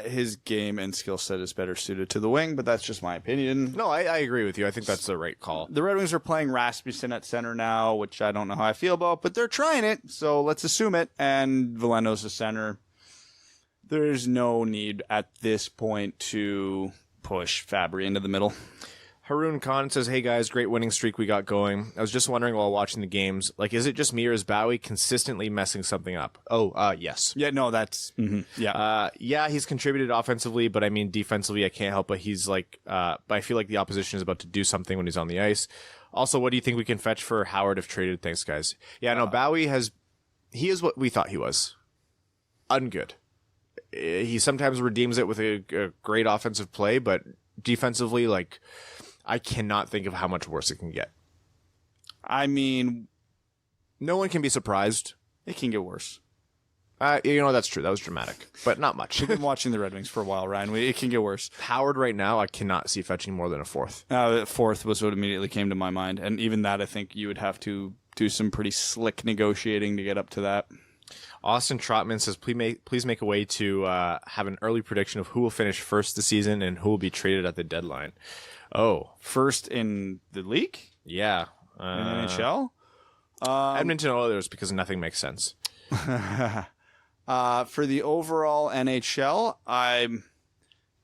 His game and skill set is better suited to the wing, but that's just my opinion. No, I agree with you. I think that's the right call. The Red Wings are playing Rasmussen at center now, which I don't know how I feel about, but they're trying it, so let's assume it. And Veleno's the center. There's no need at this point to push Fabbri into the middle. Haroon Khan says, hey guys, great winning streak we got going. I was just wondering while watching the games, is it just me or is Bowie consistently messing something up? Yes. Yeah, no, that's, yeah, he's contributed offensively, but I mean, defensively, I can't help but he's but I feel like the opposition is about to do something when he's on the ice. Also, what do you think we can fetch for Howard if traded? Thanks, guys. Yeah, no, Bowie he is what we thought he was. Ungood. He sometimes redeems it with a great offensive play, but defensively, I cannot think of how much worse it can get. I mean, no one can be surprised. It can get worse. That's true. That was dramatic, but not much. We've been watching the Red Wings for a while, Ryan. It can get worse. Howard right now, I cannot see fetching more than a fourth. Fourth was what immediately came to my mind. And even that, I think you would have to do some pretty slick negotiating to get up to that. Austin Trotman says, please make a way to have an early prediction of who will finish first this season and who will be traded at the deadline. Oh, first in the league? Yeah. In NHL? Edmonton Oilers, because nothing makes sense. For the overall NHL, I'm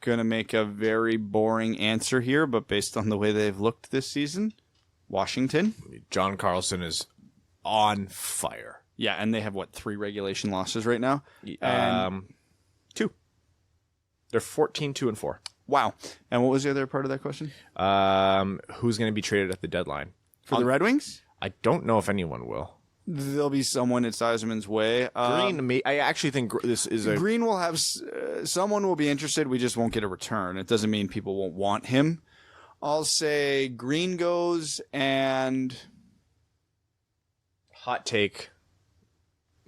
going to make a very boring answer here, but based on the way they've looked this season, Washington. John Carlson is on fire. Yeah, and they have, 3 regulation losses right now? 2. They're 14-2-4. Wow. And what was the other part of that question? Who's going to be traded at the deadline? For the Red Wings? I don't know if anyone will. There'll be someone at Yzerman's way. Green, I actually think this is a... Green will have... someone will be interested. We just won't get a return. It doesn't mean people won't want him. I'll say Green goes and... Hot take.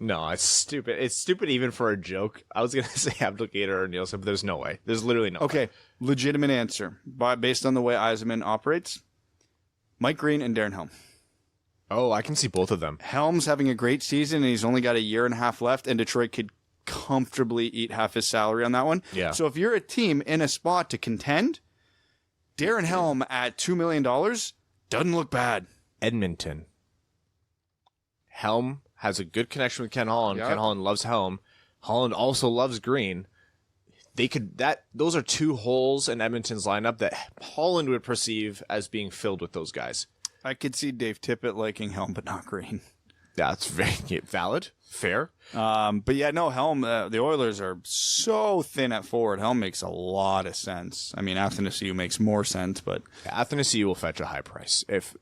No, it's stupid. It's stupid even for a joke. I was going to say Abdelkader or Nielsen, but there's no way. There's literally no way. Okay, legitimate answer. Based on the way Yzerman operates, Mike Green and Darren Helm. Oh, I can see both of them. Helm's having a great season, and he's only got a year and a half left, and Detroit could comfortably eat half his salary on that one. Yeah. So if you're a team in a spot to contend, Darren Helm at $2 million doesn't look bad. Edmonton. Helm has a good connection with Ken Holland. Yep. Ken Holland loves Helm. Holland also loves Green. Those are 2 holes in Edmonton's lineup that Holland would perceive as being filled with those guys. I could see Dave Tippett liking Helm, but not Green. That's very valid. Fair. But yeah, no, Helm, the Oilers are so thin at forward. Helm makes a lot of sense. I mean, Athanasius makes more sense, but... Athanasius will fetch a high price. If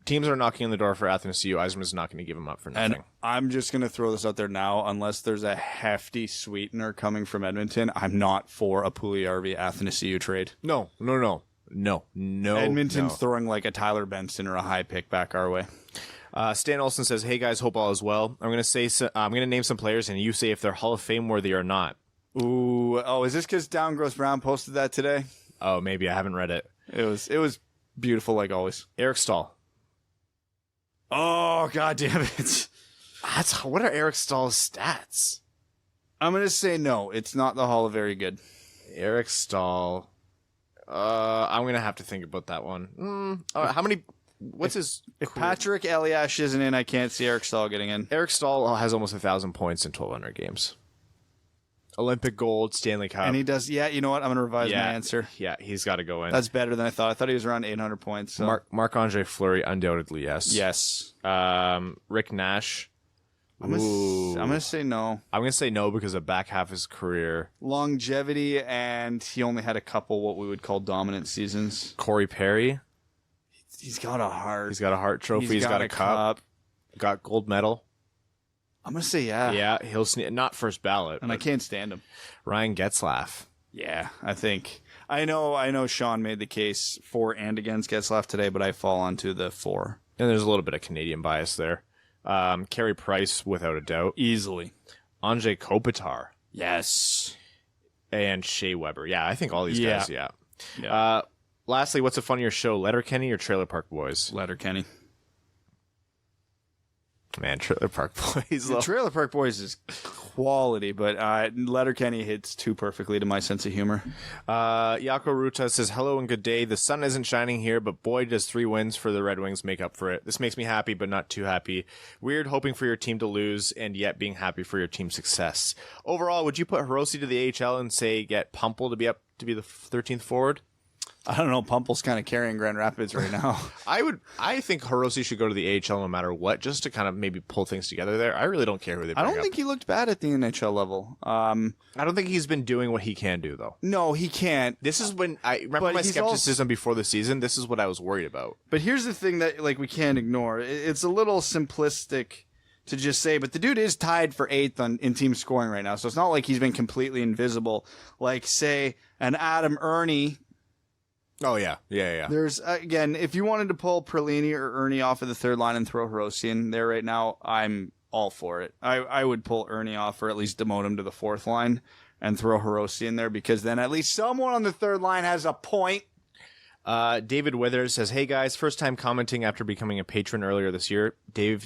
teams are knocking on the door for Athanasius, Yzerman's not going to give him up for nothing. And I'm just going to throw this out there now. Unless there's a hefty sweetener coming from Edmonton, I'm not for a Puljujarvi Athanasius trade. No. Edmonton's throwing like a Tyler Benson or a high pick back our way. Stan Olsen says, hey guys, hope all is well. I'm going to name some players and you say if they're Hall of Fame worthy or not. Ooh. Oh, is this because Down Gross Brown posted that today? Oh, maybe. I haven't read it. It was beautiful like always. Eric Stahl. Oh, God damn it. What are Eric Stahl's stats? I'm going to say no. It's not the Hall of Very Good. Eric Stahl. I'm going to have to think about that one. How many... What's his... If Patrick Eliash isn't in, I can't see Eric Stahl getting in. Eric Stahl has almost 1,000 points in 1,200 games. Olympic gold, Stanley Cup. And he does... Yeah, you know what? I'm going to revise my answer. Yeah, he's got to go in. That's better than I thought. I thought he was around 800 points. So. Marc-Andre Fleury, undoubtedly, yes. Yes. Rick Nash. I'm going to say no. I'm going to say no because of back half of his career. Longevity, and he only had a couple what we would call dominant seasons. Corey Perry. He's got a heart. He's got a heart trophy. He's got a cup. Got gold medal. I'm going to say yeah. Yeah, he'll not first ballot. And I can't stand him. Ryan Getzlaf. Yeah, I think. I know Sean made the case for and against Getzlaf today, but I fall onto the for. And there's a little bit of Canadian bias there. Carey Price, without a doubt. Easily. Anze Kopitar. Yes. And Shea Weber. Yeah, I think all these guys, yeah. Yeah. Lastly, what's a funnier show, Letterkenny or Trailer Park Boys? Letterkenny. Man, Trailer Park Boys. The Trailer Park Boys is quality, but Letterkenny hits too perfectly to my sense of humor. Yako Ruta says, hello and good day. The sun isn't shining here, but boy, does 3 wins for the Red Wings make up for it. This makes me happy, but not too happy. Weird hoping for your team to lose and yet being happy for your team's success. Overall, would you put Hirose to the AHL and say get Pumple to be up to be the 13th forward? I don't know. Pumple's kind of carrying Grand Rapids right now. I think Hirose should go to the AHL no matter what, just to kind of maybe pull things together there. I really don't care who they bring I don't think he looked bad at the NHL level. I don't think he's been doing what he can do, though. No, he can't. This is when I remember my skepticism before the season. This is what I was worried about. But here's the thing that we can't ignore. It's a little simplistic to just say, but the dude is tied for 8th in team scoring right now, so it's not like he's been completely invisible. Like, say, an Adam Ernie. Oh, yeah. Yeah. There's, again, if you wanted to pull Perlini or Ernie off of the third line and throw Hirose in there right now, I'm all for it. I would pull Ernie off or at least demote him to the 4th line and throw Hirose in there because then at least someone on the third line has a point. David Withers says, hey guys, first time commenting after becoming a patron earlier this year. David,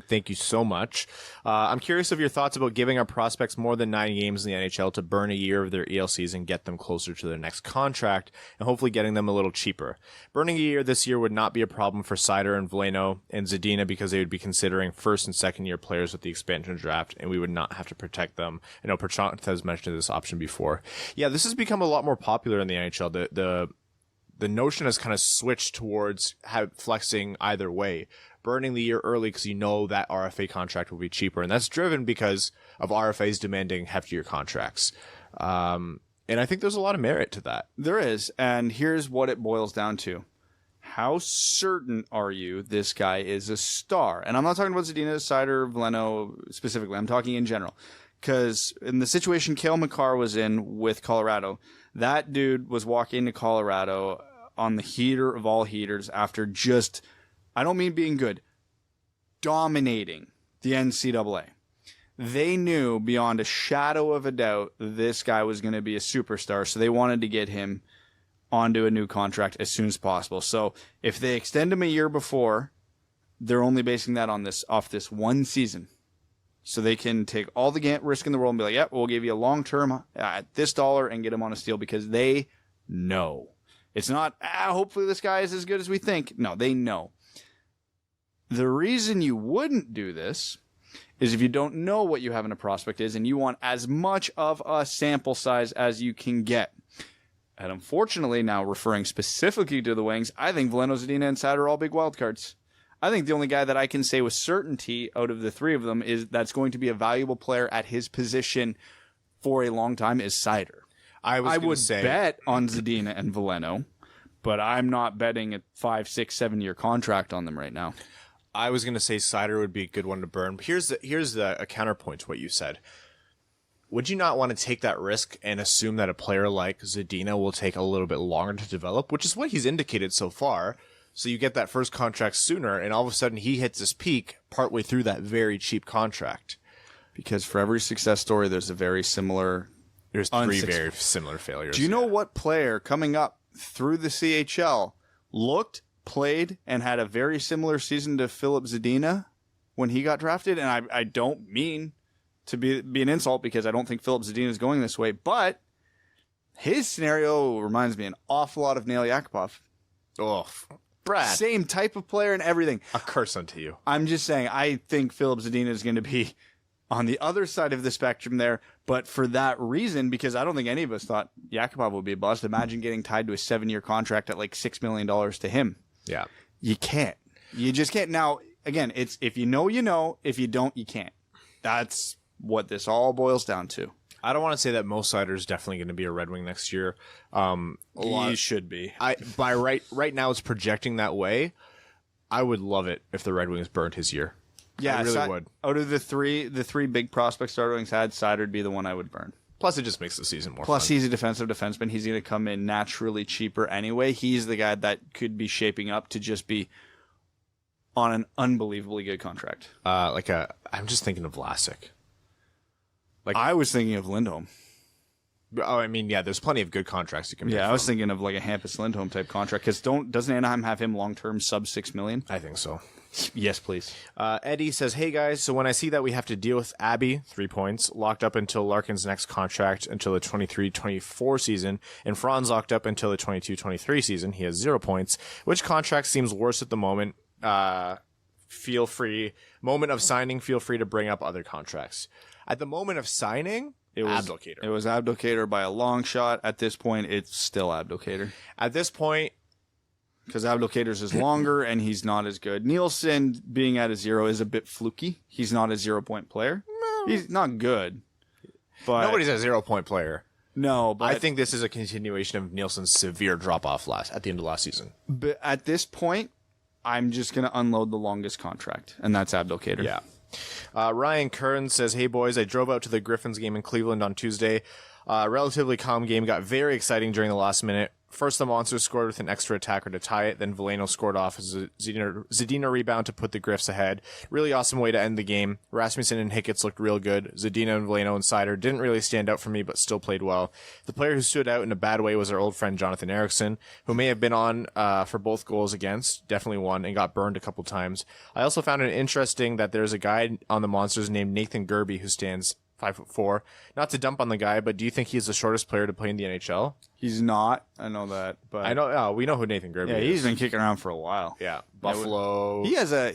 thank you so much. I'm curious of your thoughts about giving our prospects more than 9 games in the NHL to burn a year of their ELCs and get them closer to their next contract and hopefully getting them a little cheaper. Burning a year this year would not be a problem for Seider and Veleno and Zadina because they would be considering first and second year players with the expansion draft and we would not have to protect them. I know Prachant has mentioned this option before. Yeah, this has become a lot more popular in the NHL. The notion has kind of switched towards flexing either way, burning the year early because you know that RFA contract will be cheaper. And that's driven because of RFAs demanding heftier contracts. And I think there's a lot of merit to that. There is. And here's what it boils down to. How certain are you this guy is a star? And I'm not talking about Zadina, Seider, Veleno specifically. I'm talking in general. Because in the situation Cale Makar was in with Colorado, that dude was walking to Colorado on the heater of all heaters after just, I don't mean being good, dominating the NCAA. They knew beyond a shadow of a doubt this guy was going to be a superstar, so they wanted to get him onto a new contract as soon as possible. So if they extend him a year before, they're only basing that on off this one season. So they can take all the risk in the world and be like, yep, we'll give you a long-term at this dollar and get him on a steal because they know. It's not, hopefully this guy is as good as we think. No, they know. The reason you wouldn't do this is if you don't know what you have in a prospect is and you want as much of a sample size as you can get. And unfortunately, now referring specifically to the Wings, I think Veleno, Zadina, and Seider are all big wildcards. I think the only guy that I can say with certainty out of the 3 of them is that's going to be a valuable player at his position for a long time is Seider. I would bet on Zadina and Veleno, but I'm not betting a 5, 6, 7 year contract on them right now. I was going to say Seider would be a good one to burn. But here's a counterpoint to what you said. Would you not want to take that risk and assume that a player like Zadina will take a little bit longer to develop, which is what he's indicated so far? So you get that first contract sooner, and all of a sudden he hits his peak partway through that very cheap contract. Because for every success story, there's a very similar... There's 3 very similar failures. Do you know what player coming up through the CHL played, and had a very similar season to Filip Zadina when he got drafted. And I don't mean to be an insult, because I don't think Filip Zadina is going this way, but his scenario reminds me an awful lot of Nail Yakupov. Oh, Brad. Same type of player and everything. A curse unto you. I'm just saying, I think Filip Zadina is going to be on the other side of the spectrum there, but for that reason, because I don't think any of us thought Yakupov would be a bust. Imagine getting tied to a 7-year contract at like $6 million to him. Yeah. You can't. You just can't. Now, again, it's if you know, you know. If you don't, you can't. That's what this all boils down to. I don't want to say that Mo Seider's definitely going to be a Red Wing next year. He should be. Right now it's projecting that way. I would love it if the Red Wings burned his year. Yeah, I really would. Out of the three big prospects the Red Wings had, Seider'd be the one I would burn. Plus, it just makes the season more Plus, fun. he's a defensive defenseman. He's going to come in naturally cheaper anyway. He's the guy that could be shaping up to just be on an unbelievably good contract. I'm just thinking of Vlasic. I was thinking of Lindholm. Oh, I mean, yeah, there's plenty of good contracts you can pick Yeah, I from. was thinking of like a Hampus Lindholm type contract, because doesn't Anaheim have him long-term sub $6 million? I think so. Yes, please. Eddie says, hey guys, so when I see that we have to deal with Abby, 3 points, locked up until Larkin's next contract until the 23-24 season, and Franz locked up until the 22-23 season, he has 0 points. Which contract seems worse at the moment? Feel free. Moment of signing, feel free to bring up other contracts. At the moment of signing, it was Abdelkader. It was Abdelkader by a long shot. At this point, it's still Abdelkader. At this point, because Abdelkader's is longer and he's not as good. Nielsen being at a 0 is a bit fluky. He's not a 0-point player. He's not good. But nobody's a 0-point player. No, but I think this is a continuation of Nielsen's severe drop-off at the end of last season. But at this point, I'm just going to unload the longest contract, and that's Abdelkader. Yeah. Ryan Kern says, hey boys, I drove out to the Griffins game in Cleveland on Tuesday. Relatively calm game, got very exciting during the last minute. First, the Monsters scored with an extra attacker to tie it. Then Veleno scored off as a Zadina rebound to put the Griffs ahead. Really awesome way to end the game. Rasmussen and Hicketts looked real good. Zadina and Veleno and Seider didn't really stand out for me, but still played well. The player who stood out in a bad way was our old friend Jonathan Eriksson, who may have been on for both goals against, definitely won, and got burned a couple times. I also found it interesting that there's a guy on the Monsters named Nathan Kirby who stands 5'4". Not to dump on the guy, but do you think he's the shortest player to play in the NHL? He's not. I know that, but I know. We know who Nathan Kirby is. Yeah, he's been kicking around for a while. Yeah, Buffalo. He has a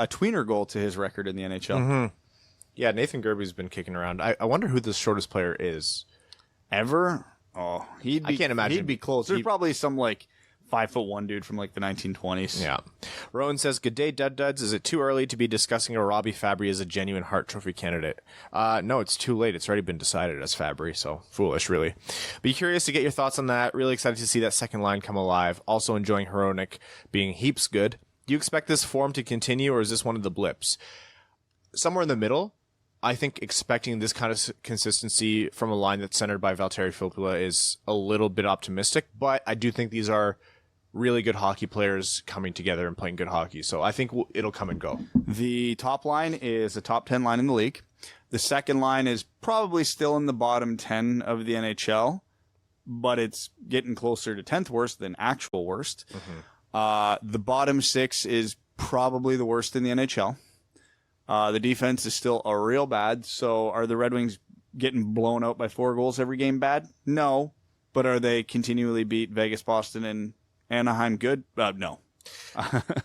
tweener goal to his record in the NHL. Mm-hmm. Yeah, Nathan Kirby's been kicking around. I wonder who the shortest player is ever. Oh, I can't imagine. He'd be close. There's probably some like 5'1" dude from like the 1920s. Yeah. Rowan says, good day, Duds. Is it too early to be discussing a Robbie Fabri as a genuine Hart Trophy candidate? No, it's too late. It's already been decided as Fabri, so foolish, really. Be curious to get your thoughts on that. Really excited to see that second line come alive. Also enjoying Hronek being heaps good. Do you expect this form to continue, or is this one of the blips? Somewhere in the middle. I think expecting this kind of consistency from a line that's centered by Valtteri Filppula is a little bit optimistic, but I do think these are really good hockey players coming together and playing good hockey. So I think it'll come and go. The top line is a top 10 line in the league. The second line is probably still in the bottom 10 of the NHL, but it's getting closer to 10th worst than actual worst. Mm-hmm. The bottom 6 is probably the worst in the NHL. The defense is still a real bad. So are the Red Wings getting blown out by 4 goals every game bad? No. But are they continually beat Vegas, Boston, and Anaheim good? No.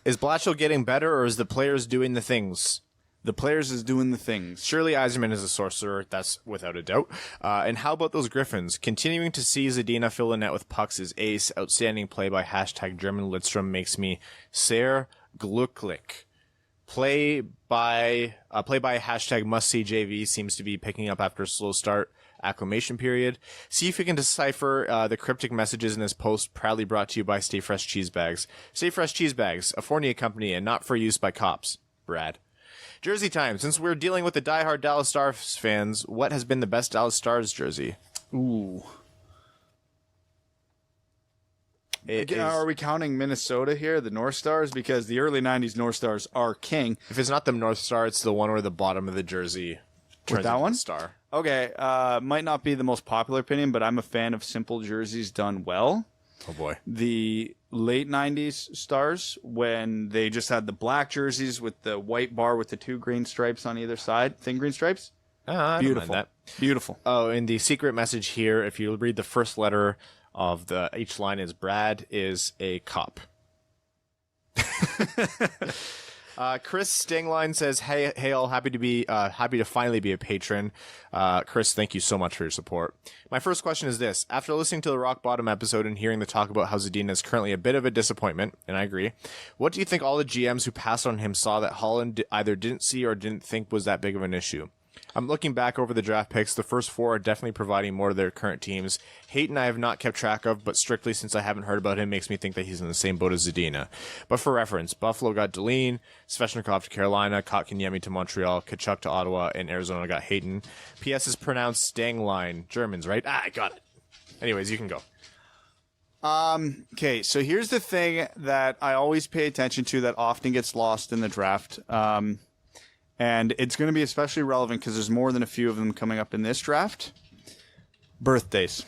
Is Blatchel getting better, or is the players doing the things? The players is doing the things. Surely Yzerman is a sorcerer, that's without a doubt. And how about those Griffins? Continuing to see Zadina fill the net with pucks is ace. Outstanding play by #German Lidstrom makes me sehr glücklich. Play by #MustSeeJV seems to be picking up after a slow start. Acclimation period. See if you can decipher the cryptic messages in this post, proudly brought to you by Stay Fresh Cheese Bags. Stay Fresh Cheese Bags, a Fournier company and not for use by cops. Brad. Jersey time. Since we're dealing with the diehard Dallas Stars fans, what has been the best Dallas Stars jersey? Ooh. Are we counting Minnesota here, the North Stars? Because the early 90s North Stars are king. If it's not the North Star, it's the one where the bottom of the jersey turns that into one? the star. Okay, might not be the most popular opinion, but I'm a fan of simple jerseys done well. Oh, boy. The late 90s Stars, when they just had the black jerseys with the white bar with the 2 green stripes on either side. Thin green stripes? I don't mind that. Beautiful. Oh, and the secret message here, if you read the first letter of each line is Brad is a cop. Chris Stingline says, hey all, happy to finally be a patron. Chris, thank you so much for your support. My first question is this. After listening to the Rock Bottom episode and hearing the talk about how Zadina is currently a bit of a disappointment, and I agree, what do you think all the GMs who passed on him saw that Holland either didn't see or didn't think was that big of an issue? I'm looking back over the draft picks. The first 4 are definitely providing more to their current teams. Hayton I have not kept track of, but strictly since I haven't heard about him makes me think that he's in the same boat as Zadina. But for reference, Buffalo got Deline, Svechnikov to Carolina, Kotkaniemi to Montreal, Kachuk to Ottawa, and Arizona got Hayton. PS is pronounced Stangline. Germans, right? I got it. Anyways, you can go. Okay, so here's the thing that I always pay attention to that often gets lost in the draft. And it's going to be especially relevant because there's more than a few of them coming up in this draft. Birthdays.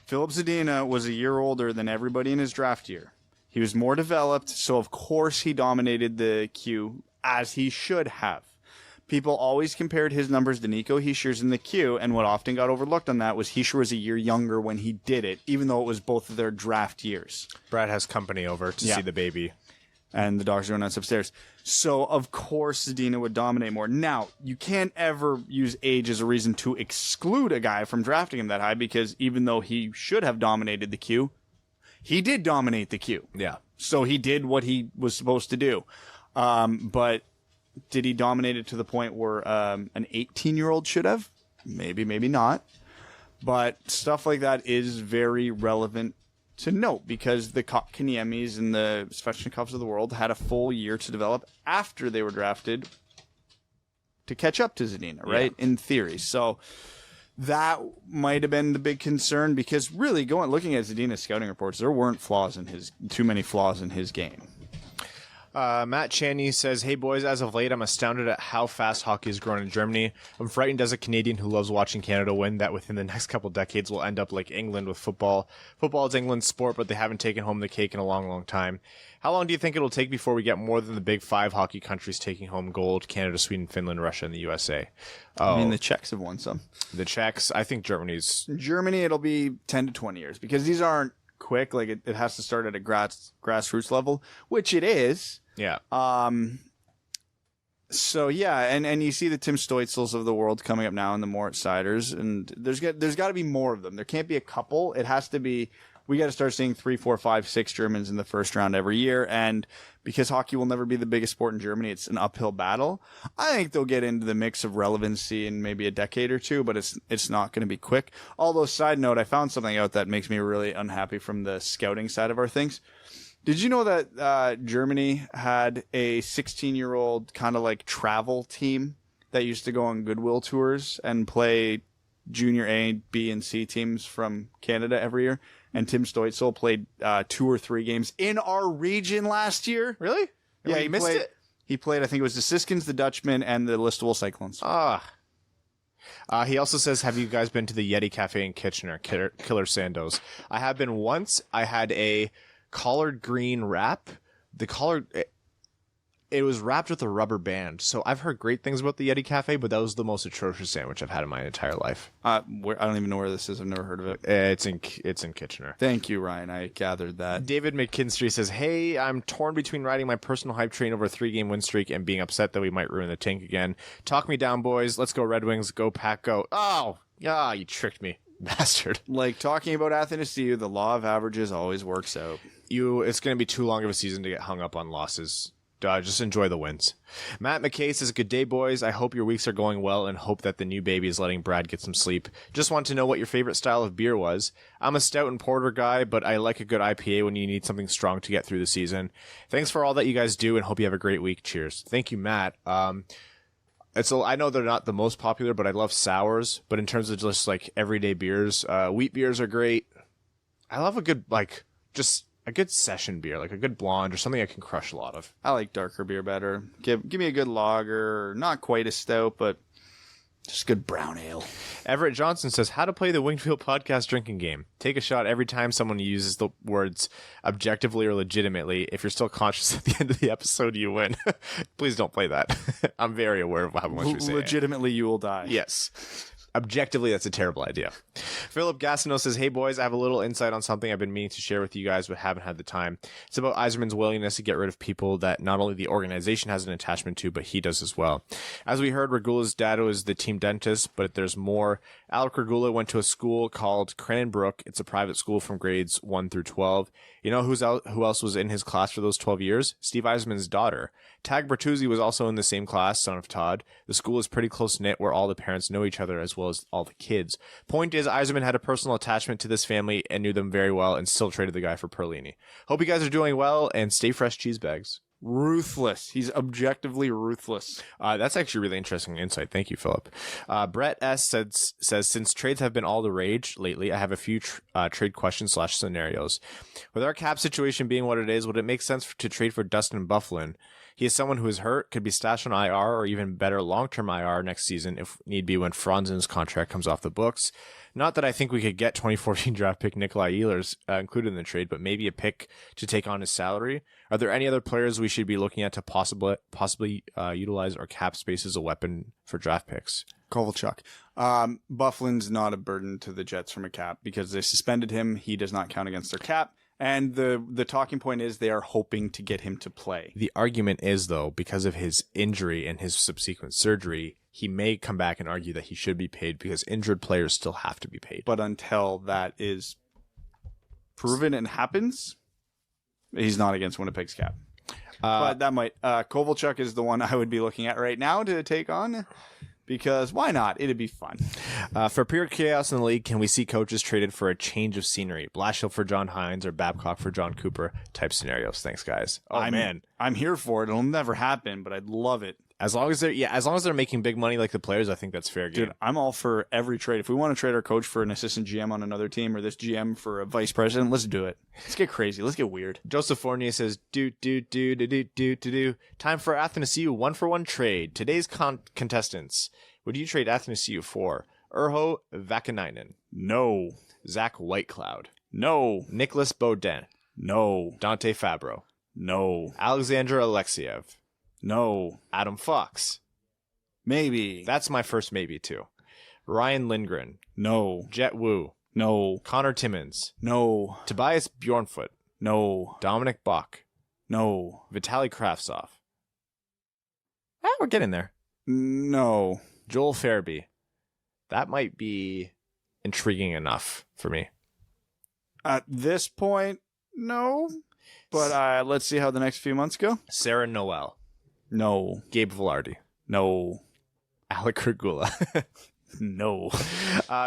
Philip Zadina was a year older than everybody in his draft year. He was more developed, so of course he dominated the queue, as he should have. People always compared his numbers to Nico Hischier's in the queue, and what often got overlooked on that was Hischier was a year younger when he did it, even though it was both of their draft years. Brad has company over to see the baby. And the dogs are going nuts upstairs. So, of course, Zadina would dominate more. Now, you can't ever use age as a reason to exclude a guy from drafting him that high, because even though he should have dominated the queue, he did dominate the queue. Yeah. So he did what he was supposed to do. But did he dominate it to the point where an 18-year-old should have? Maybe, maybe not. But stuff like that is very relevant to note, because the Kotkaniemis and the Svechnikovs of the world had a full year to develop after they were drafted to catch up to Zadina, right? Yeah. In theory. So that might have been the big concern, because really looking at Zadina's scouting reports, there weren't too many flaws in his game. Matt Chaney says, hey boys, as of late, I'm astounded at how fast hockey is growing in Germany. I'm frightened as a Canadian who loves watching Canada win that within the next couple decades we'll end up like England with football. Football is England's sport, but they haven't taken home the cake in a long, long time. How long do you think it'll take before we get more than the big 5 hockey countries taking home gold? Canada, Sweden, Finland, Russia, and the USA. I mean, the Czechs have won some. The Czechs, I think Germany, it'll be 10 to 20 years, because these aren't quick. Like, it has to start at a grassroots level, which it is. Yeah. So yeah, and you see the Tim Stoitzels of the world coming up now, and the Moritz Seiders, and there's got to be more of them. There can't be a couple. It has to be. We got to start seeing 3, 4, 5, 6 Germans in the first round every year, and because hockey will never be the biggest sport in Germany, it's an uphill battle. I think they'll get into the mix of relevancy in maybe a decade or two, but it's not going to be quick. Although, side note, I found something out that makes me really unhappy from the scouting side of our things. Did you know that Germany had a 16-year-old kind of like travel team that used to go on Goodwill tours and play junior A, B, and C teams from Canada every year? And Tim Stoitzel played 2 or 3 games in our region last year. Really? Yeah, he missed it. He played, I think it was the Siskins, the Dutchmen, and the Listowel Cyclones. He also says, have you guys been to the Yeti Cafe in Kitchener? Killer Sandos. I have been once. I had a collard green wrap. It was wrapped with a rubber band. So I've heard great things about the Yeti Cafe, but that was the most atrocious sandwich I've had in my entire life. I don't even know where this is. I've never heard of it. It's in Kitchener. Thank you, Ryan. I gathered that. David McKinstry says, hey, I'm torn between riding my personal hype train over a 3-game win streak and being upset that we might ruin the tank again. Talk me down, boys. Let's go Red Wings. Go Pack, go. Oh, yeah, you tricked me. Bastard. Like talking about Athanasius, the law of averages always works out. It's going to be too long of a season to get hung up on losses. Just enjoy the wins. Matt McKay says, good day, boys. I hope your weeks are going well and hope that the new baby is letting Brad get some sleep. Just want to know what your favorite style of beer was. I'm a stout and porter guy, but I like a good IPA when you need something strong to get through the season. Thanks for all that you guys do and hope you have a great week. Cheers. Thank you, Matt. I know they're not the most popular, but I love sours. But in terms of just like everyday beers, wheat beers are great. I love a good, just a good session beer, like a good blonde or something I can crush a lot of. I like darker beer better. Give me a good lager, not quite as stout, but Just good brown ale. Everett Johnson says, how to play the Wingfield podcast drinking game. Take a shot every time someone uses the words objectively or legitimately. If you're still conscious at the end of the episode, you win. Please don't play that. I'm very aware of how much we say. Legitimately, you will die. Yes. Objectively, that's a terrible idea. Philip Gastineau says, hey boys, I have a little insight on something I've been meaning to share with you guys but haven't had the time. It's about Yzerman's willingness to get rid of people that not only the organization has an attachment to, but he does as well. As we heard, Regula's dad was the team dentist, but there's more. Alec Regula went to a school called Cranbrook. It's a private school from grades 1 through 12. You know who else was in his class for those 12 years? Steve Yzerman's daughter. Tag Bertuzzi was also in the same class, son of Todd. The school is pretty close-knit where all the parents know each other as well as all the kids. Point is, Yzerman had a personal attachment to this family and knew them very well and still traded the guy for Perlini. Hope you guys are doing well and stay fresh, cheese bags. Ruthless. He's objectively ruthless. That's actually really interesting insight. Thank you, Philip. Brett S. says, since trades have been all the rage lately, I have a few trade questions / scenarios. With our cap situation being what it is, would it make sense to trade for Dustin Byfuglien? He is someone who is hurt, could be stashed on IR or even better long-term IR next season if need be when Franzen's contract comes off the books. Not that I think we could get 2014 draft pick Nikolai Ehlers included in the trade, but maybe a pick to take on his salary. Are there any other players we should be looking at to possibly utilize our cap space as a weapon for draft picks? Kovalchuk. Byfuglien's not a burden to the Jets from a cap because they suspended him. He does not count against their cap. And the talking point is they are hoping to get him to play. The argument is, though, because of his injury and his subsequent surgery, he may come back and argue that he should be paid because injured players still have to be paid. But until that is proven and happens, he's not against Winnipeg's cap. But that might... Kovalchuk is the one I would be looking at right now to take on. Because why not? It'd be fun. For pure chaos in the league, can we see coaches traded for a change of scenery? Blashill for John Hines or Babcock for John Cooper type scenarios. Thanks, guys. I'm here for it. It'll never happen, but I'd love it. As long as they're making big money like the players, I think that's fair game. Dude, I'm all for every trade. If we want to trade our coach for an assistant GM on another team or this GM for a vice president, let's do it. Let's get crazy. Let's get weird. Joseph Fournier says, do. Time for Athanasius 1-for-1 trade. Today's contestants. Would you trade Athanasius for Urho Vakanainen? No. Zach Whitecloud? No. Nicholas Baudin? No. Dante Fabro? No. Alexander Alexiev? No. Adam Fox? Maybe. That's my first maybe, too. Ryan Lindgren? No. Jet Wu? No. Connor Timmins? No. Tobias Bjornfoot? No. Dominic Bach? No. Vitaly Kravtsov? We're getting there. No. Joel Farabee? That might be intriguing enough for me. At this point, no. But let's see how the next few months go. Sarah Noel? No. Gabe Velarde? No. Alec Regula? No.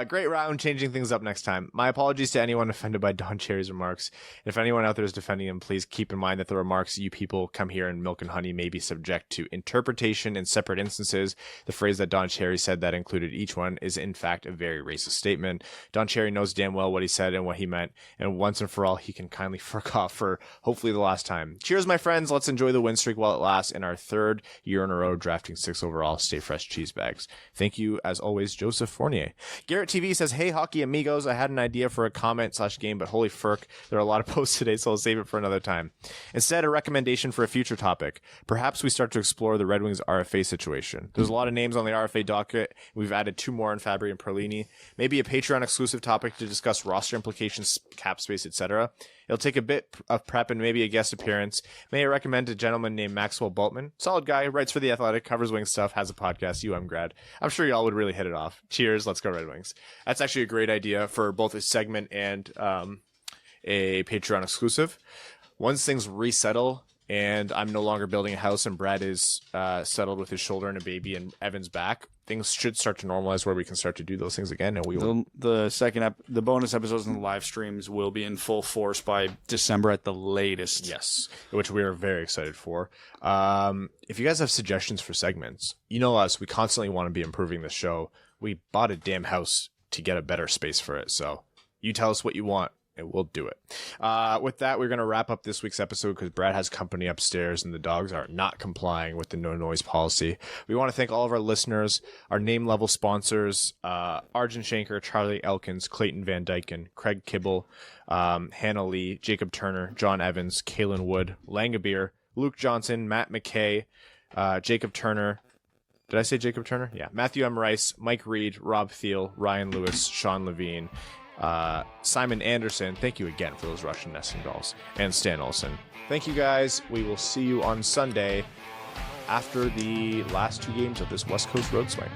Great round, changing things up next time. My apologies to anyone offended by Don Cherry's remarks. If anyone out there is defending him, please keep in mind that the remarks you people come here in milk and honey may be subject to interpretation in separate instances. The phrase that Don Cherry said that included each one is in fact a very racist statement. Don Cherry knows damn well what he said and what he meant, and once and for all, he can kindly frick off for hopefully the last time. Cheers, my friends. Let's enjoy the win streak while it lasts in our third year in a row drafting 6 overall. Stay fresh, cheese bags. Thank you, as always, Joseph Fournier. Garrett TV says, hey, hockey amigos, I had an idea for a comment / game, but holy furk, there are a lot of posts today, so I'll save it for another time. Instead, a recommendation for a future topic. Perhaps we start to explore the Red Wings RFA situation. There's a lot of names on the RFA docket. We've added 2 more in Fabbri and Perlini. Maybe a Patreon exclusive topic to discuss roster implications, cap space, etc. It'll take a bit of prep and maybe a guest appearance. May I recommend a gentleman named Maxwell Bultman? Solid guy, writes for The Athletic, covers Wings stuff, has a podcast, UM grad. I'm sure y'all would really hit it off. Cheers, let's go Red Wings. That's actually a great idea for both a segment and a Patreon exclusive. Once things resettle and I'm no longer building a house and Brad is settled with his shoulder and a baby and Evan's back, things should start to normalize where we can start to do those things again. And we will. The bonus episodes and the live streams will be in full force by December at the latest. Yes, which we are very excited for. If you guys have suggestions for segments, you know us, we constantly want to be improving the show. We bought a damn house to get a better space for it. So you tell us what you want. and we'll do it. With that, we're going to wrap up this week's episode because Brad has company upstairs and the dogs are not complying with the no noise policy. We want to thank all of our listeners, our name level sponsors, Arjun Shanker, Charlie Elkins, Clayton Van Dyken, Craig Kibble, Hannah Lee, Jacob Turner, John Evans, Kalen Wood, Langabeer, Luke Johnson, Matt McKay, Jacob Turner. Did I say Jacob Turner? Yeah. Matthew M. Rice, Mike Reed, Rob Thiel, Ryan Lewis, Sean Levine, Simon Anderson. Thank you again for those Russian nesting dolls. And Stan Olsen. Thank you guys. We will see you on Sunday after the last 2 games of this West Coast Road Swing.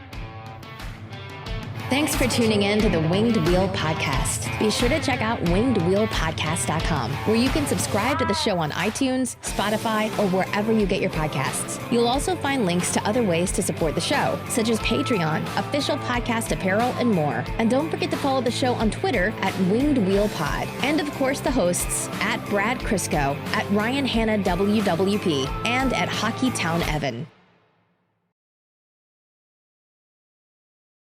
Thanks for tuning in to the Winged Wheel Podcast. Be sure to check out wingedwheelpodcast.com, where you can subscribe to the show on iTunes, Spotify, or wherever you get your podcasts. You'll also find links to other ways to support the show, such as Patreon, official podcast apparel, and more. And don't forget to follow the show on Twitter at Winged Wheel Pod. And of course, the hosts at Brad Crisco, at Ryan Hanna WWP, and at Hockey Town Evan.